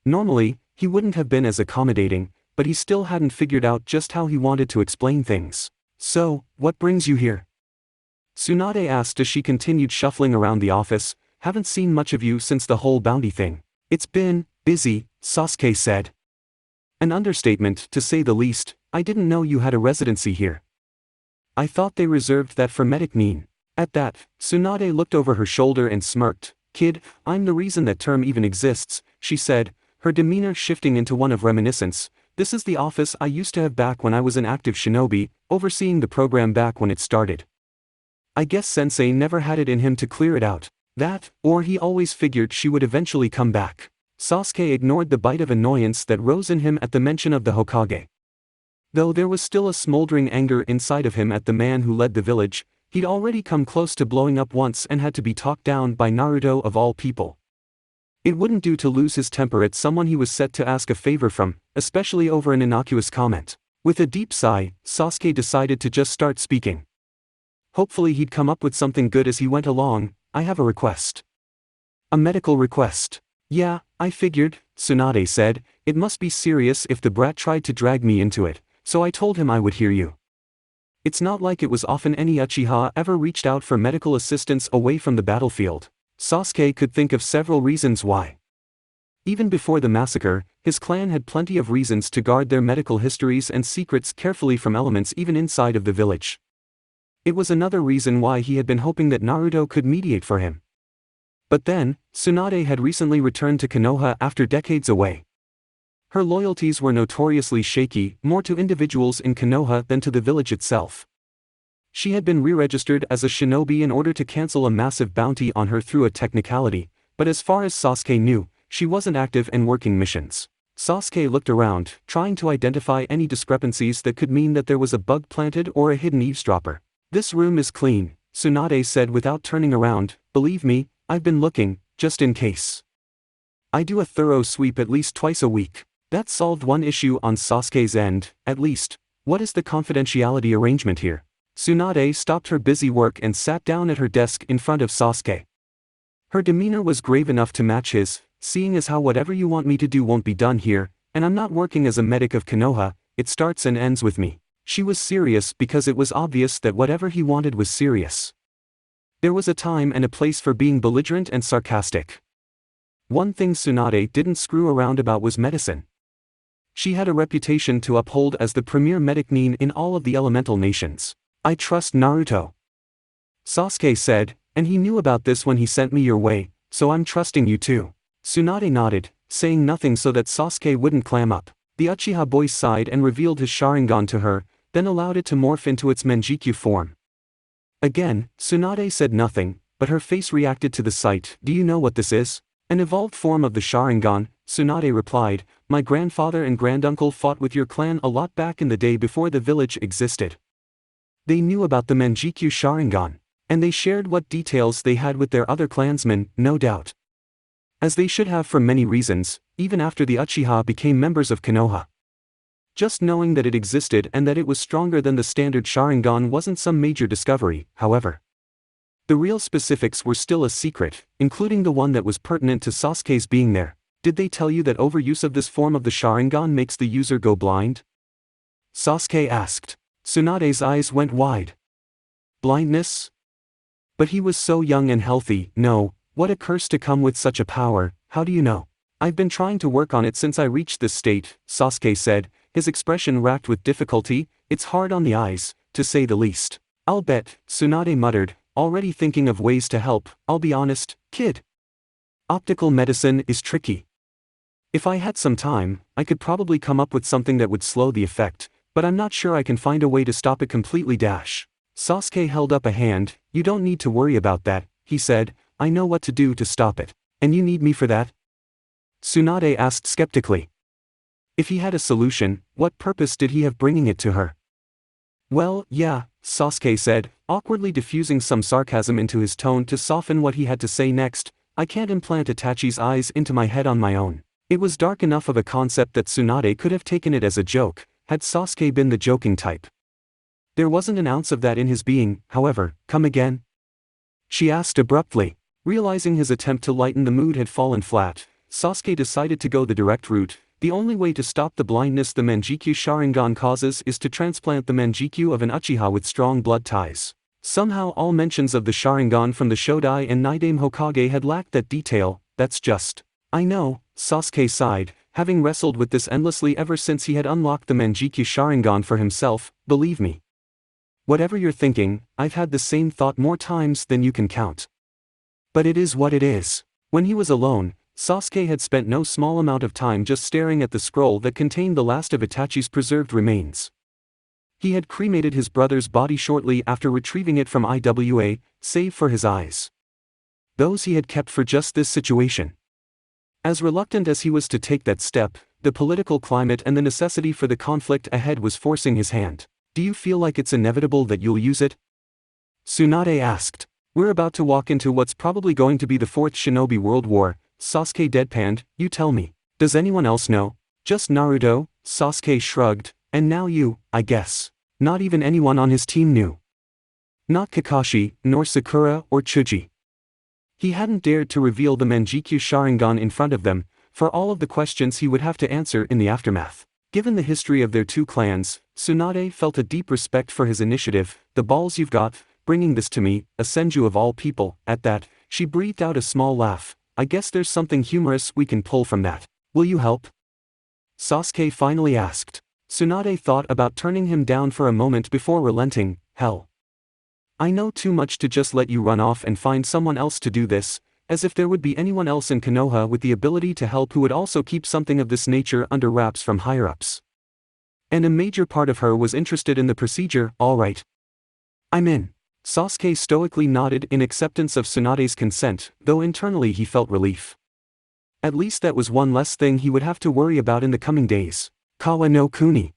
Normally, he wouldn't have been as accommodating, but he still hadn't figured out just how he wanted to explain things. "So, what brings you here?" Tsunade asked as she continued shuffling around the office. "Haven't seen much of you since the whole bounty thing." "It's been busy," Sasuke said. "An understatement, to say the least. I didn't know you had a residency here. I thought they reserved that for medic nin." At that, Tsunade looked over her shoulder and smirked. "Kid, I'm the reason that term even exists," she said, her demeanor shifting into one of reminiscence. "This is the office I used to have back when I was an active shinobi, overseeing the program back when it started. I guess Sensei never had it in him to clear it out. That, or he always figured she would eventually come back." Sasuke ignored the bite of annoyance that rose in him at the mention of the Hokage. Though there was still a smoldering anger inside of him at the man who led the village, he'd already come close to blowing up once and had to be talked down by Naruto of all people. It wouldn't do to lose his temper at someone he was set to ask a favor from, especially over an innocuous comment. With a deep sigh, Sasuke decided to just start speaking. Hopefully he'd come up with something good as he went along. "I have a request." "A medical request?" "Yeah, I figured," Tsunade said. "It must be serious if the brat tried to drag me into it, so I told him I would hear you." It's not like it was often any Uchiha ever reached out for medical assistance away from the battlefield. Sasuke could think of several reasons why. Even before the massacre, his clan had plenty of reasons to guard their medical histories and secrets carefully from elements even inside of the village. It was another reason why he had been hoping that Naruto could mediate for him. But then, Tsunade had recently returned to Konoha after decades away. Her loyalties were notoriously shaky, more to individuals in Konoha than to the village itself. She had been re-registered as a shinobi in order to cancel a massive bounty on her through a technicality, but as far as Sasuke knew, she wasn't active and working missions. Sasuke looked around, trying to identify any discrepancies that could mean that there was a bug planted or a hidden eavesdropper. "This room is clean," Tsunade said without turning around. "Believe me, I've been looking, just in case. I do a thorough sweep at least twice a week." That solved one issue on Sasuke's end, at least. What is the confidentiality arrangement here? Tsunade stopped her busy work and sat down at her desk in front of Sasuke. Her demeanor was grave enough to match his, seeing as how whatever you want me to do won't be done here, and I'm not working as a medic of Konoha, it starts and ends with me. She was serious because it was obvious that whatever he wanted was serious. There was a time and a place for being belligerent and sarcastic. One thing Tsunade didn't screw around about was medicine. She had a reputation to uphold as the premier medic nin in all of the elemental nations. "I trust Naruto," Sasuke said, "and he knew about this when he sent me your way, so I'm trusting you too." Tsunade nodded, saying nothing so that Sasuke wouldn't clam up. The Uchiha boy sighed and revealed his Sharingan to her, then allowed it to morph into its Manjikyu form. Again, Tsunade said nothing, but her face reacted to the sight. "Do you know what this is?" "An evolved form of the Sharingan," Tsunade replied. "My grandfather and granduncle fought with your clan a lot back in the day before the village existed. They knew about the Manjikyu Sharingan, and they shared what details they had with their other clansmen, no doubt. As they should have for many reasons, even after the Uchiha became members of Konoha. Just knowing that it existed and that it was stronger than the standard Sharingan wasn't some major discovery, however. The real specifics were still a secret, including the one that was pertinent to Sasuke's being there. Did they tell you that overuse of this form of the Sharingan makes the user go blind?" Sasuke asked. Tsunade's eyes went wide. Blindness? But he was so young and healthy. No, what a curse to come with such a power. how do you know? I've been trying to work on it since I reached this state, Sasuke said, his expression racked with difficulty. It's hard on the eyes, to say the least. I'll bet, Tsunade muttered, already thinking of ways to help. I'll be honest, kid. Optical medicine is tricky. If I had some time, I could probably come up with something that would slow the effect, but I'm not sure I can find a way to stop it completely. Sasuke held up a hand. You don't need to worry about that, he said, I know what to do to stop it. And you need me for that? Tsunade asked skeptically. If he had a solution, what purpose did he have bringing it to her? Well, yeah, Sasuke said, awkwardly diffusing some sarcasm into his tone to soften what he had to say next. I can't implant Itachi's eyes into my head on my own. It was dark enough of a concept that Tsunade could have taken it as a joke, had Sasuke been the joking type. There wasn't an ounce of that in his being, however. Come again? She asked abruptly. Realizing his attempt to lighten the mood had fallen flat, Sasuke decided to go the direct route. The only way to stop the blindness the Manjikyu Sharingan causes is to transplant the Manjikyu of an Uchiha with strong blood ties. Somehow all mentions of the Sharingan from the Shodai and Naidame Hokage had lacked that detail. That's just. I know, Sasuke sighed, having wrestled with this endlessly ever since he had unlocked the Manjikyu Sharingan for himself. Believe me. Whatever you're thinking, I've had the same thought more times than you can count. But it is what it is. When he was alone, Sasuke had spent no small amount of time just staring at the scroll that contained the last of Itachi's preserved remains. He had cremated his brother's body shortly after retrieving it from IWA, save for his eyes. Those he had kept for just this situation. As reluctant as he was to take that step, the political climate and the necessity for the conflict ahead was forcing his hand. Do you feel like it's inevitable that you'll use it? Tsunade asked. We're about to walk into what's probably going to be the Fourth Shinobi World War, Sasuke deadpanned. You tell me. Does anyone else know? Just Naruto, Sasuke shrugged, and now you, I guess. Not even anyone on his team knew. Not Kakashi, nor Sakura or Chuji. He hadn't dared to reveal the Manjikyu Sharingan in front of them, for all of the questions he would have to answer in the aftermath. Given the history of their two clans, Tsunade felt a deep respect for his initiative. The balls you've got, bringing this to me, a senju of all people. At that, she breathed out a small laugh. I guess there's something humorous we can pull from that. Will you help? Sasuke finally asked. Tsunade thought about turning him down for a moment before relenting. Hell. I know too much to just let you run off and find someone else to do this, as if there would be anyone else in Konoha with the ability to help who would also keep something of this nature under wraps from higher-ups. And a major part of her was interested in the procedure. All right. I'm in. Sasuke stoically nodded in acceptance of Tsunade's consent, though internally he felt relief. At least that was one less thing he would have to worry about in the coming days. Kawa no Kuni.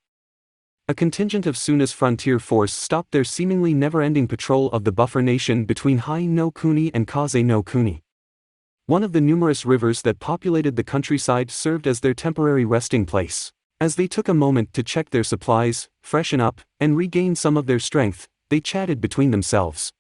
A contingent of Suna's frontier force stopped their seemingly never-ending patrol of the buffer nation between Hai no Kuni and Kaze no Kuni. One of the numerous rivers that populated the countryside served as their temporary resting place. As they took a moment to check their supplies, freshen up, and regain some of their strength, they chatted between themselves.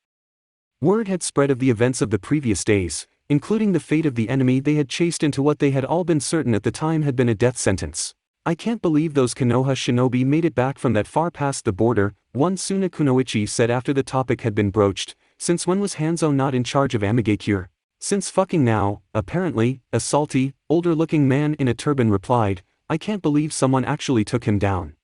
Word had spread of the events of the previous days, including the fate of the enemy they had chased into what they had all been certain at the time had been a death sentence. I can't believe those Konoha shinobi made it back from that far past the border, one Suna Kunoichi said after the topic had been broached. Since when was Hanzo not in charge of Amigakure? Since fucking now, apparently. A salty, older-looking man in a turban replied, I can't believe someone actually took him down.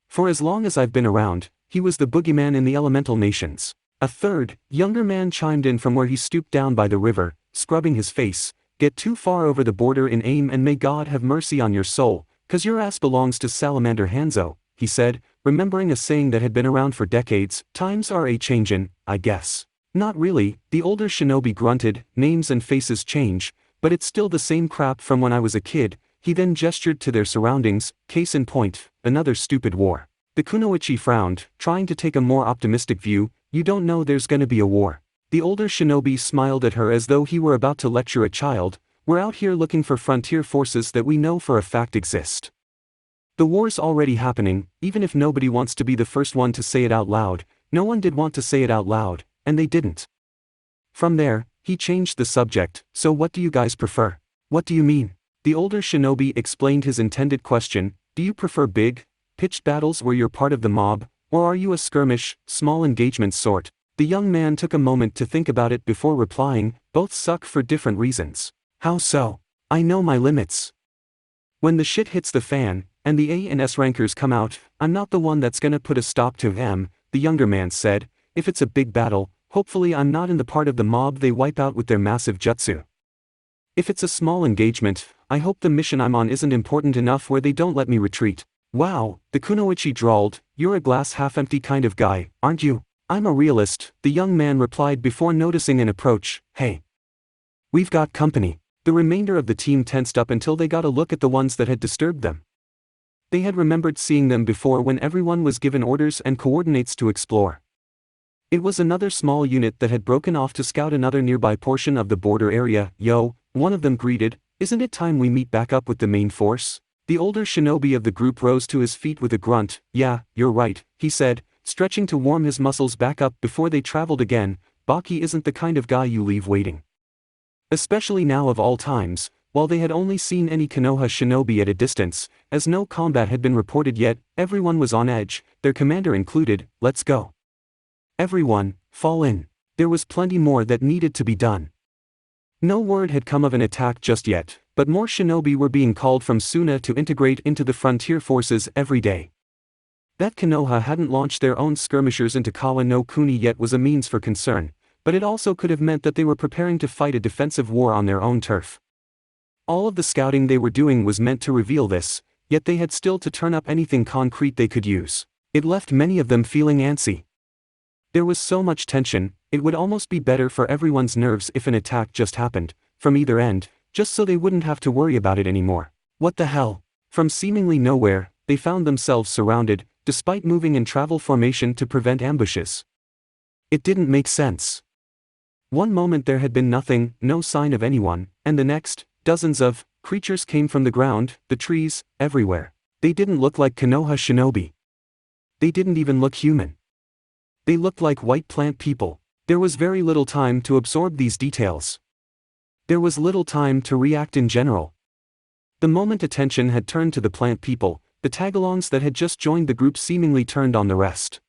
For as long as I've been around, he was the boogeyman in the elemental nations. A third, younger man chimed in from where he stooped down by the river, scrubbing his face. Get too far over the border in aim and may God have mercy on your soul, 'cause your ass belongs to Salamander Hanzo, he said, remembering a saying that had been around for decades. Times are a-changin', I guess. Not really, the older shinobi grunted. Names and faces change, but it's still the same crap from when I was a kid. He then gestured to their surroundings. Case in point, another stupid war. The Kunoichi frowned, trying to take a more optimistic view. You don't know there's gonna be a war. The older shinobi smiled at her as though he were about to lecture a child. We're out here looking for frontier forces that we know for a fact exist. The war's already happening, even if nobody wants to be the first one to say it out loud. No one did want to say it out loud, and they didn't. From there, he changed the subject. So what do you guys prefer? What do you mean? The older shinobi explained his intended question. Do you prefer big, pitched battles where you're part of the mob, or are you a skirmish, small engagement sort? The young man took a moment to think about it before replying. Both suck for different reasons. How so? I know my limits. When the shit hits the fan, and the A and S rankers come out, I'm not the one that's gonna put a stop to them, the younger man said. If it's a big battle, hopefully I'm not in the part of the mob they wipe out with their massive jutsu. If it's a small engagement, I hope the mission I'm on isn't important enough where they don't let me retreat. Wow, the kunoichi drawled, you're a glass half-empty kind of guy, aren't you? I'm a realist, the young man replied before noticing an approach. Hey. We've got company. The remainder of the team tensed up until they got a look at the ones that had disturbed them. They had remembered seeing them before when everyone was given orders and coordinates to explore. It was another small unit that had broken off to scout another nearby portion of the border area. Yo, one of them greeted, isn't it time we meet back up with the main force? The older shinobi of the group rose to his feet with a grunt. Yeah, you're right, he said, stretching to warm his muscles back up before they traveled again. Baki isn't the kind of guy you leave waiting. Especially now of all times, while they had only seen any Konoha shinobi at a distance, as no combat had been reported yet, everyone was on edge, their commander included. Let's go. Everyone, fall in. There was plenty more that needed to be done. No word had come of an attack just yet, but more shinobi were being called from Suna to integrate into the frontier forces every day. That Konoha hadn't launched their own skirmishers into Kawa no Kuni yet was a means for concern, but it also could have meant that they were preparing to fight a defensive war on their own turf. All of the scouting they were doing was meant to reveal this, yet they had still to turn up anything concrete they could use. It left many of them feeling antsy. There was so much tension, it would almost be better for everyone's nerves if an attack just happened, from either end, just so they wouldn't have to worry about it anymore. What the hell? From seemingly nowhere, they found themselves surrounded, despite moving in travel formation to prevent ambushes. It didn't make sense. One moment there had been nothing, no sign of anyone, and the next, dozens of creatures came from the ground, the trees, everywhere. They didn't look like Konoha shinobi. They didn't even look human. They looked like white plant people. There was very little time to absorb these details. There was little time to react in general. The moment attention had turned to the plant people, the tagalongs that had just joined the group seemingly turned on the rest.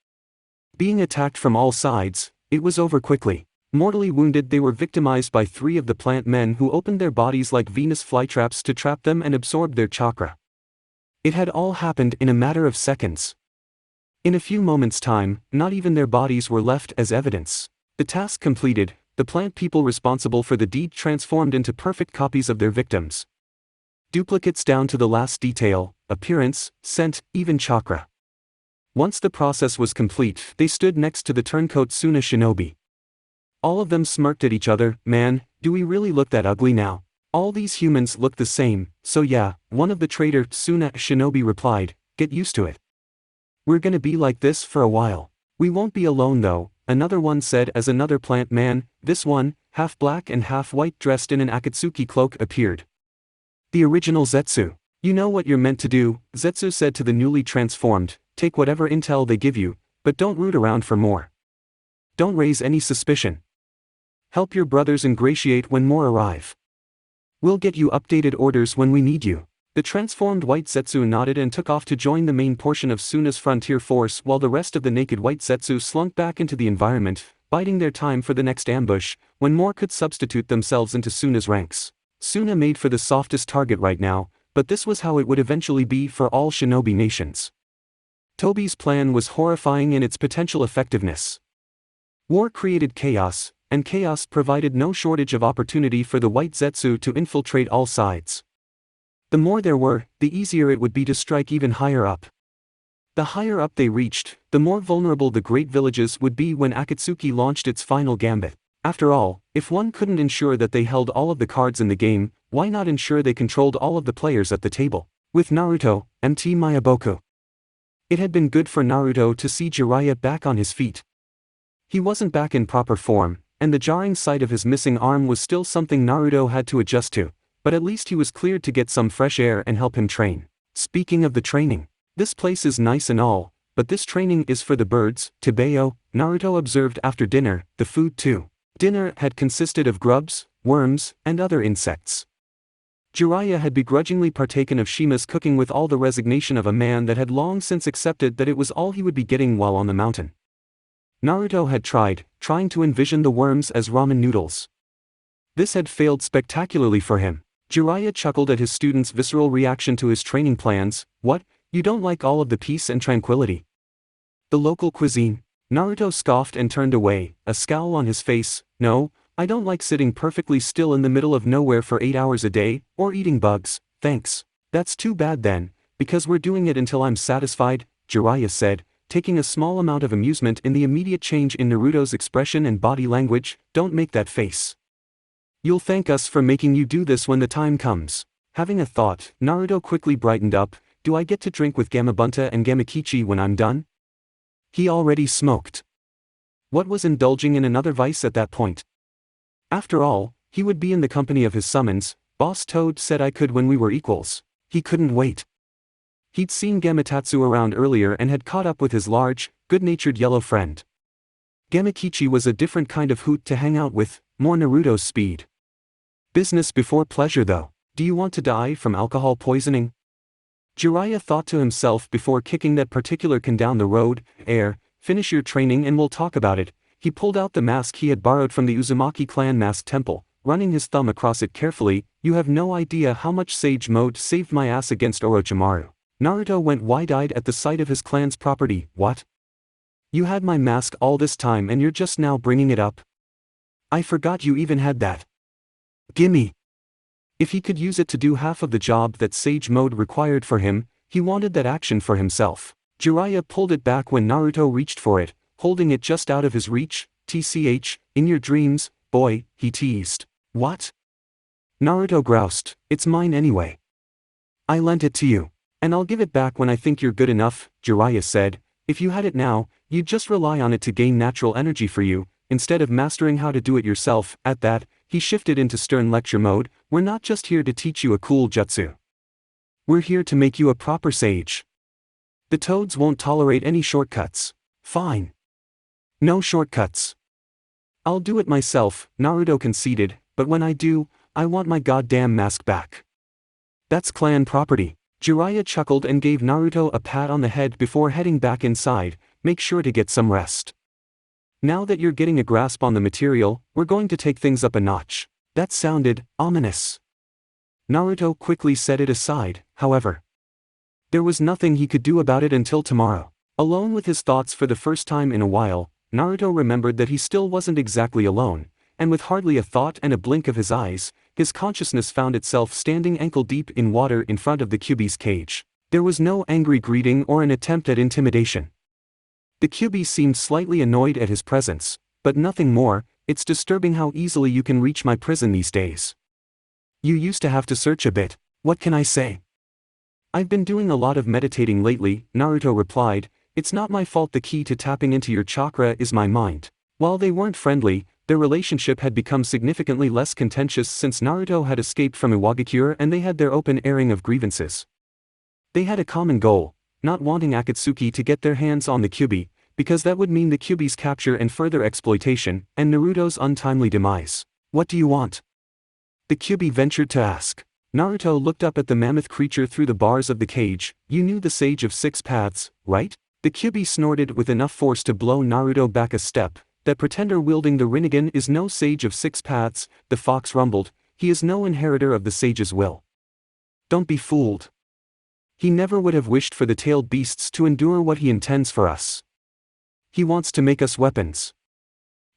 Being attacked from all sides, it was over quickly. Mortally wounded, they were victimized by 3 of the plant men who opened their bodies like Venus flytraps to trap them and absorb their chakra. It had all happened in a matter of seconds. In a few moments' time, not even their bodies were left as evidence. The task completed, the plant people responsible for the deed transformed into perfect copies of their victims. Duplicates down to the last detail, appearance, scent, even chakra. Once the process was complete, they stood next to the turncoat Suna shinobi. All of them smirked at each other. Man, do we really look that ugly now? All these humans look the same, so yeah, one of the traitor Suna shinobi replied, get used to it. We're gonna be like this for a while. We won't be alone though, another one said as another plant man, this one, half black and half white dressed in an Akatsuki cloak, appeared. The original Zetsu. You know what you're meant to do, Zetsu said to the newly transformed, take whatever intel they give you, but don't root around for more. Don't raise any suspicion. Help your brothers ingratiate when more arrive. We'll get you updated orders when we need you. The transformed white Zetsu nodded and took off to join the main portion of Suna's frontier force while the rest of the naked white Zetsu slunk back into the environment, biding their time for the next ambush, when more could substitute themselves into Suna's ranks. Suna made for the softest target right now, but this was how it would eventually be for all shinobi nations. Tobi's plan was horrifying in its potential effectiveness. War created chaos, and chaos provided no shortage of opportunity for the white Zetsu to infiltrate all sides. The more there were, the easier it would be to strike even higher up. The higher up they reached, the more vulnerable the great villages would be when Akatsuki launched its final gambit. After all, if one couldn't ensure that they held all of the cards in the game, why not ensure they controlled all of the players at the table? With Naruto, MT Mayaboku. It had been good for Naruto to see Jiraiya back on his feet. He wasn't back in proper form, and the jarring sight of his missing arm was still something Naruto had to adjust to. But at least he was cleared to get some fresh air and help him train. Speaking of the training, this place is nice and all, but this training is for the birds, Tebeo, Naruto observed after dinner. The food too. Dinner had consisted of grubs, worms, and other insects. Jiraiya had begrudgingly partaken of Shima's cooking with all the resignation of a man that had long since accepted that it was all he would be getting while on the mountain. Naruto had trying to envision the worms as ramen noodles. This had failed spectacularly for him. Jiraiya chuckled at his student's visceral reaction to his training plans. What, you don't like all of the peace and tranquility? The local cuisine? Naruto scoffed and turned away, a scowl on his face. No, I don't like sitting perfectly still in the middle of nowhere for 8 hours a day, or eating bugs, thanks. That's too bad then, because we're doing it until I'm satisfied, Jiraiya said, taking a small amount of amusement in the immediate change in Naruto's expression and body language. Don't make that face. You'll thank us for making you do this when the time comes. Having a thought, Naruto quickly brightened up. Do I get to drink with Gamabunta and Gamakichi when I'm done? He already smoked. What was indulging in another vice at that point? After all, he would be in the company of his summons. Boss Toad said I could when we were equals. He couldn't wait. He'd seen Gamatatsu around earlier and had caught up with his large, good-natured yellow friend. Gamakichi was a different kind of hoot to hang out with, more Naruto's speed. Business before pleasure though. Do you want to die from alcohol poisoning? Jiraiya thought to himself before kicking that particular can down the road. Finish your training and we'll talk about it. He pulled out the mask he had borrowed from the Uzumaki clan mask temple, running his thumb across it carefully. You have no idea how much Sage Mode saved my ass against Orochimaru. Naruto went wide-eyed at the sight of his clan's property. What? You had my mask all this time and you're just now bringing it up? I forgot you even had that. Gimme. If he could use it to do half of the job that Sage Mode required for him, he wanted that action for himself. Jiraiya pulled it back when Naruto reached for it, holding it just out of his reach. TCH, in your dreams, boy, he teased. What? Naruto groused. It's mine anyway. I lent it to you. And I'll give it back when I think you're good enough, Jiraiya said. If you had it now, you'd just rely on it to gain natural energy for you, instead of mastering how to do it yourself. At that, he shifted into stern lecture mode. We're not just here to teach you a cool jutsu. We're here to make you a proper sage. The toads won't tolerate any shortcuts. Fine. No shortcuts. I'll do it myself, Naruto conceded, but when I do, I want my goddamn mask back. That's clan property. Jiraiya chuckled and gave Naruto a pat on the head before heading back inside. Make sure to get some rest. Now that you're getting a grasp on the material, we're going to take things up a notch. That sounded ominous. Naruto quickly set it aside, however. There was nothing he could do about it until tomorrow. Alone with his thoughts for the first time in a while, Naruto remembered that he still wasn't exactly alone, and with hardly a thought and a blink of his eyes, his consciousness found itself standing ankle-deep in water in front of the Kyuubi's cage. There was no angry greeting or an attempt at intimidation. The Kyuubi seemed slightly annoyed at his presence, but nothing more. It's disturbing how easily you can reach my prison these days. You used to have to search a bit. What can I say? I've been doing a lot of meditating lately, Naruto replied. It's not my fault. The key to tapping into your chakra is my mind. While they weren't friendly, their relationship had become significantly less contentious since Naruto had escaped from Iwagakure and they had their open airing of grievances. They had a common goal, not wanting Akatsuki to get their hands on the Kyuubi, because that would mean the Kyuubi's capture and further exploitation, and Naruto's untimely demise. What do you want? The Kyuubi ventured to ask. Naruto looked up at the mammoth creature through the bars of the cage. You knew the Sage of Six Paths, right? The Kyuubi snorted with enough force to blow Naruto back a step. That pretender wielding the Rinnegan is no Sage of Six Paths, the fox rumbled. He is no inheritor of the Sage's will. Don't be fooled. He never would have wished for the tailed beasts to endure what he intends for us. He wants to make us weapons.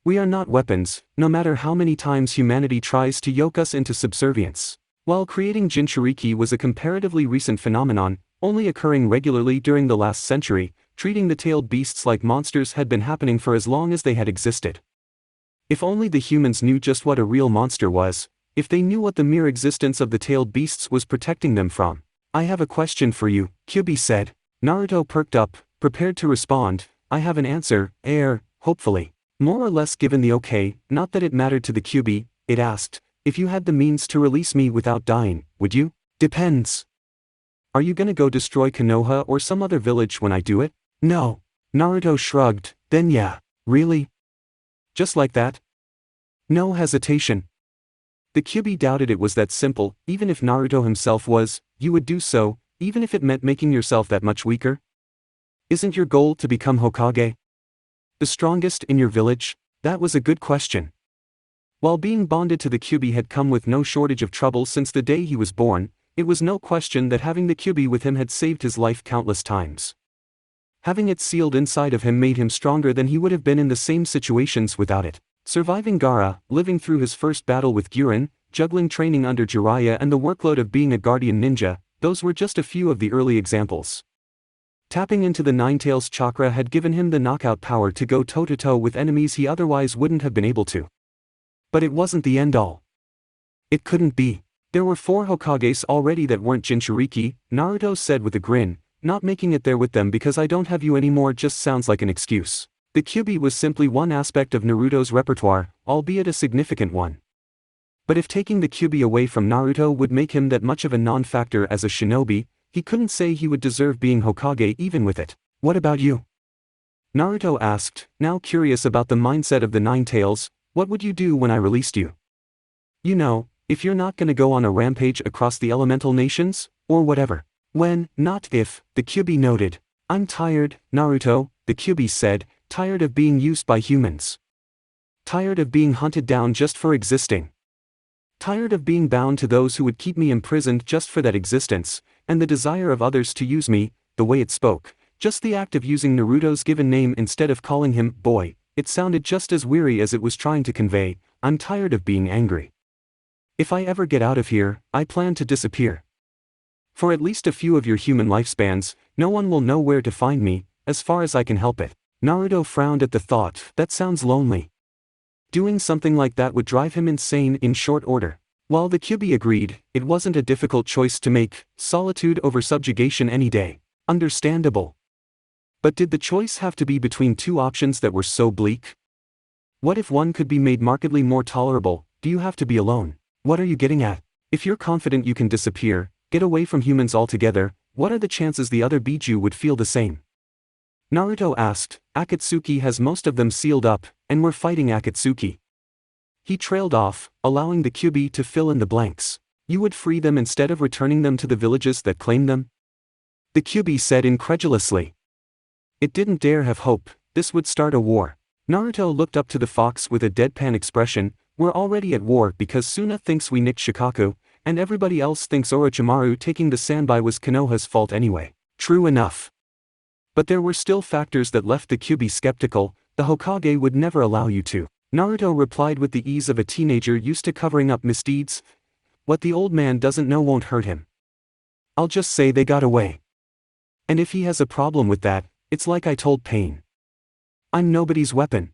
We are not weapons, no matter how many times humanity tries to yoke us into subservience. While creating Jinchuriki was a comparatively recent phenomenon, only occurring regularly during the last century, treating the tailed beasts like monsters had been happening for as long as they had existed. If only the humans knew just what a real monster was, if they knew what the mere existence of the tailed beasts was protecting them from. I have a question for you, Kyuubi said. Naruto perked up, prepared to respond. I have an answer, hopefully. More or less given the okay. Not that it mattered to the Kyuubi, it asked. If you had the means to release me without dying, would you? Depends. Are you gonna go destroy Konoha or some other village when I do it? No. Naruto shrugged. Then yeah. Really? Just like that? No hesitation. The Kyuubi doubted it was that simple. Even if Naruto himself was, you would do so, even if it meant making yourself that much weaker? Isn't your goal to become Hokage? The strongest in your village? That was a good question. While being bonded to the Kyuubi had come with no shortage of trouble since the day he was born, it was no question that having the Kyuubi with him had saved his life countless times. Having it sealed inside of him made him stronger than he would have been in the same situations without it. Surviving Gaara, living through his first battle with Gurren, juggling training under Jiraiya and the workload of being a guardian ninja, those were just a few of the early examples. Tapping into the Ninetales chakra had given him the knockout power to go toe-to-toe with enemies he otherwise wouldn't have been able to. But it wasn't the end-all. It couldn't be. There were 4 Hokages already that weren't Jinchuriki, Naruto said with a grin. Not making it there with them because I don't have you anymore just sounds like an excuse. The Kyuubi was simply one aspect of Naruto's repertoire, albeit a significant one. But if taking the Kyuubi away from Naruto would make him that much of a non-factor as a shinobi, he couldn't say he would deserve being Hokage even with it. What about you? Naruto asked, now curious about the mindset of the Ninetales. What would you do when I released you? You know, if you're not gonna go on a rampage across the elemental nations, or whatever. When, not if, the Kyuubi noted. I'm tired, Naruto, the Kyuubi said, tired of being used by humans. Tired of being hunted down just for existing. Tired of being bound to those who would keep me imprisoned just for that existence, and the desire of others to use me, the way it spoke, just the act of using Naruto's given name instead of calling him boy, it sounded just as weary as it was trying to convey, I'm tired of being angry. If I ever get out of here, I plan to disappear. For at least a few of your human lifespans, no one will know where to find me, as far as I can help it. Naruto frowned at the thought, that sounds lonely. Doing something like that would drive him insane in short order. While the Kyuubi agreed, it wasn't a difficult choice to make, solitude over subjugation any day. Understandable. But did the choice have to be between 2 options that were so bleak? What if one could be made markedly more tolerable? Do you have to be alone? What are you getting at? If you're confident you can disappear, get away from humans altogether, what are the chances the other Biju would feel the same? Naruto asked. Akatsuki has most of them sealed up, and we're fighting Akatsuki. He trailed off, allowing the Kyuubi to fill in the blanks. You would free them instead of returning them to the villages that claimed them? The Kyuubi said incredulously. It didn't dare have hope, this would start a war. Naruto looked up to the fox with a deadpan expression. We're already at war because Suna thinks we nicked Shikaku, and everybody else thinks Orochimaru taking the Sanbai was Konoha's fault anyway. True enough. But there were still factors that left the Kyuubi skeptical. The Hokage would never allow you to. Naruto replied with the ease of a teenager used to covering up misdeeds. What the old man doesn't know won't hurt him. I'll just say they got away. And if he has a problem with that, it's like I told Pain. I'm nobody's weapon.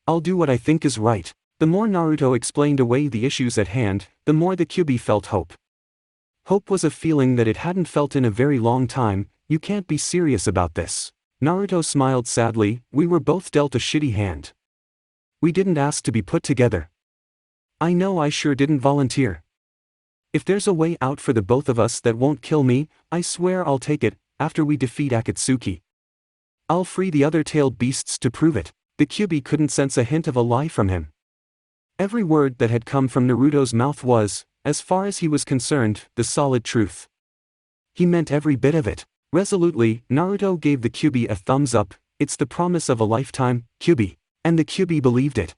I'll do what I think is right. The more Naruto explained away the issues at hand, the more the Kyuubi felt hope. Hope was a feeling that it hadn't felt in a very long time. You can't be serious about this. Naruto smiled sadly. We were both dealt a shitty hand. We didn't ask to be put together. I know I sure didn't volunteer. If there's a way out for the both of us that won't kill me, I swear I'll take it, after we defeat Akatsuki. I'll free the other tailed beasts to prove it. The Kyuubi couldn't sense a hint of a lie from him. Every word that had come from Naruto's mouth was, as far as he was concerned, the solid truth. He meant every bit of it. Resolutely, Naruto gave the Kyuubi a thumbs up. It's the promise of a lifetime, Kyuubi. And the Kyuubi believed it.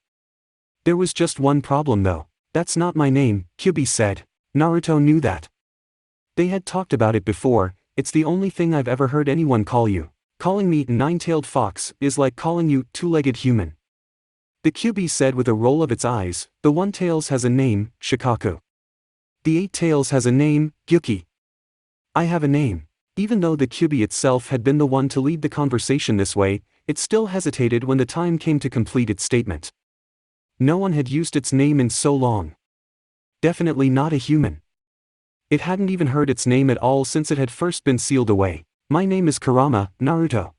There was just one problem though. That's not my name, Kyuubi said. Naruto knew that. They had talked about it before. It's the only thing I've ever heard anyone call you. Calling me Nine-Tailed Fox is like calling you Two-Legged Human. The Kyuubi said with a roll of its eyes. The One Tails has a name, Shikaku. The Eight Tails has a name, Gyuki. I have a name. Even though the Kyuubi itself had been the one to lead the conversation this way, it still hesitated when the time came to complete its statement. No one had used its name in so long. Definitely not a human. It hadn't even heard its name at all since it had first been sealed away. My name is Kurama, Naruto.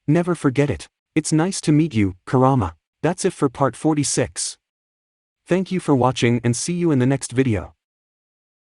Never forget it. It's nice to meet you, Kurama. That's it for part 46. Thank you for watching and see you in the next video.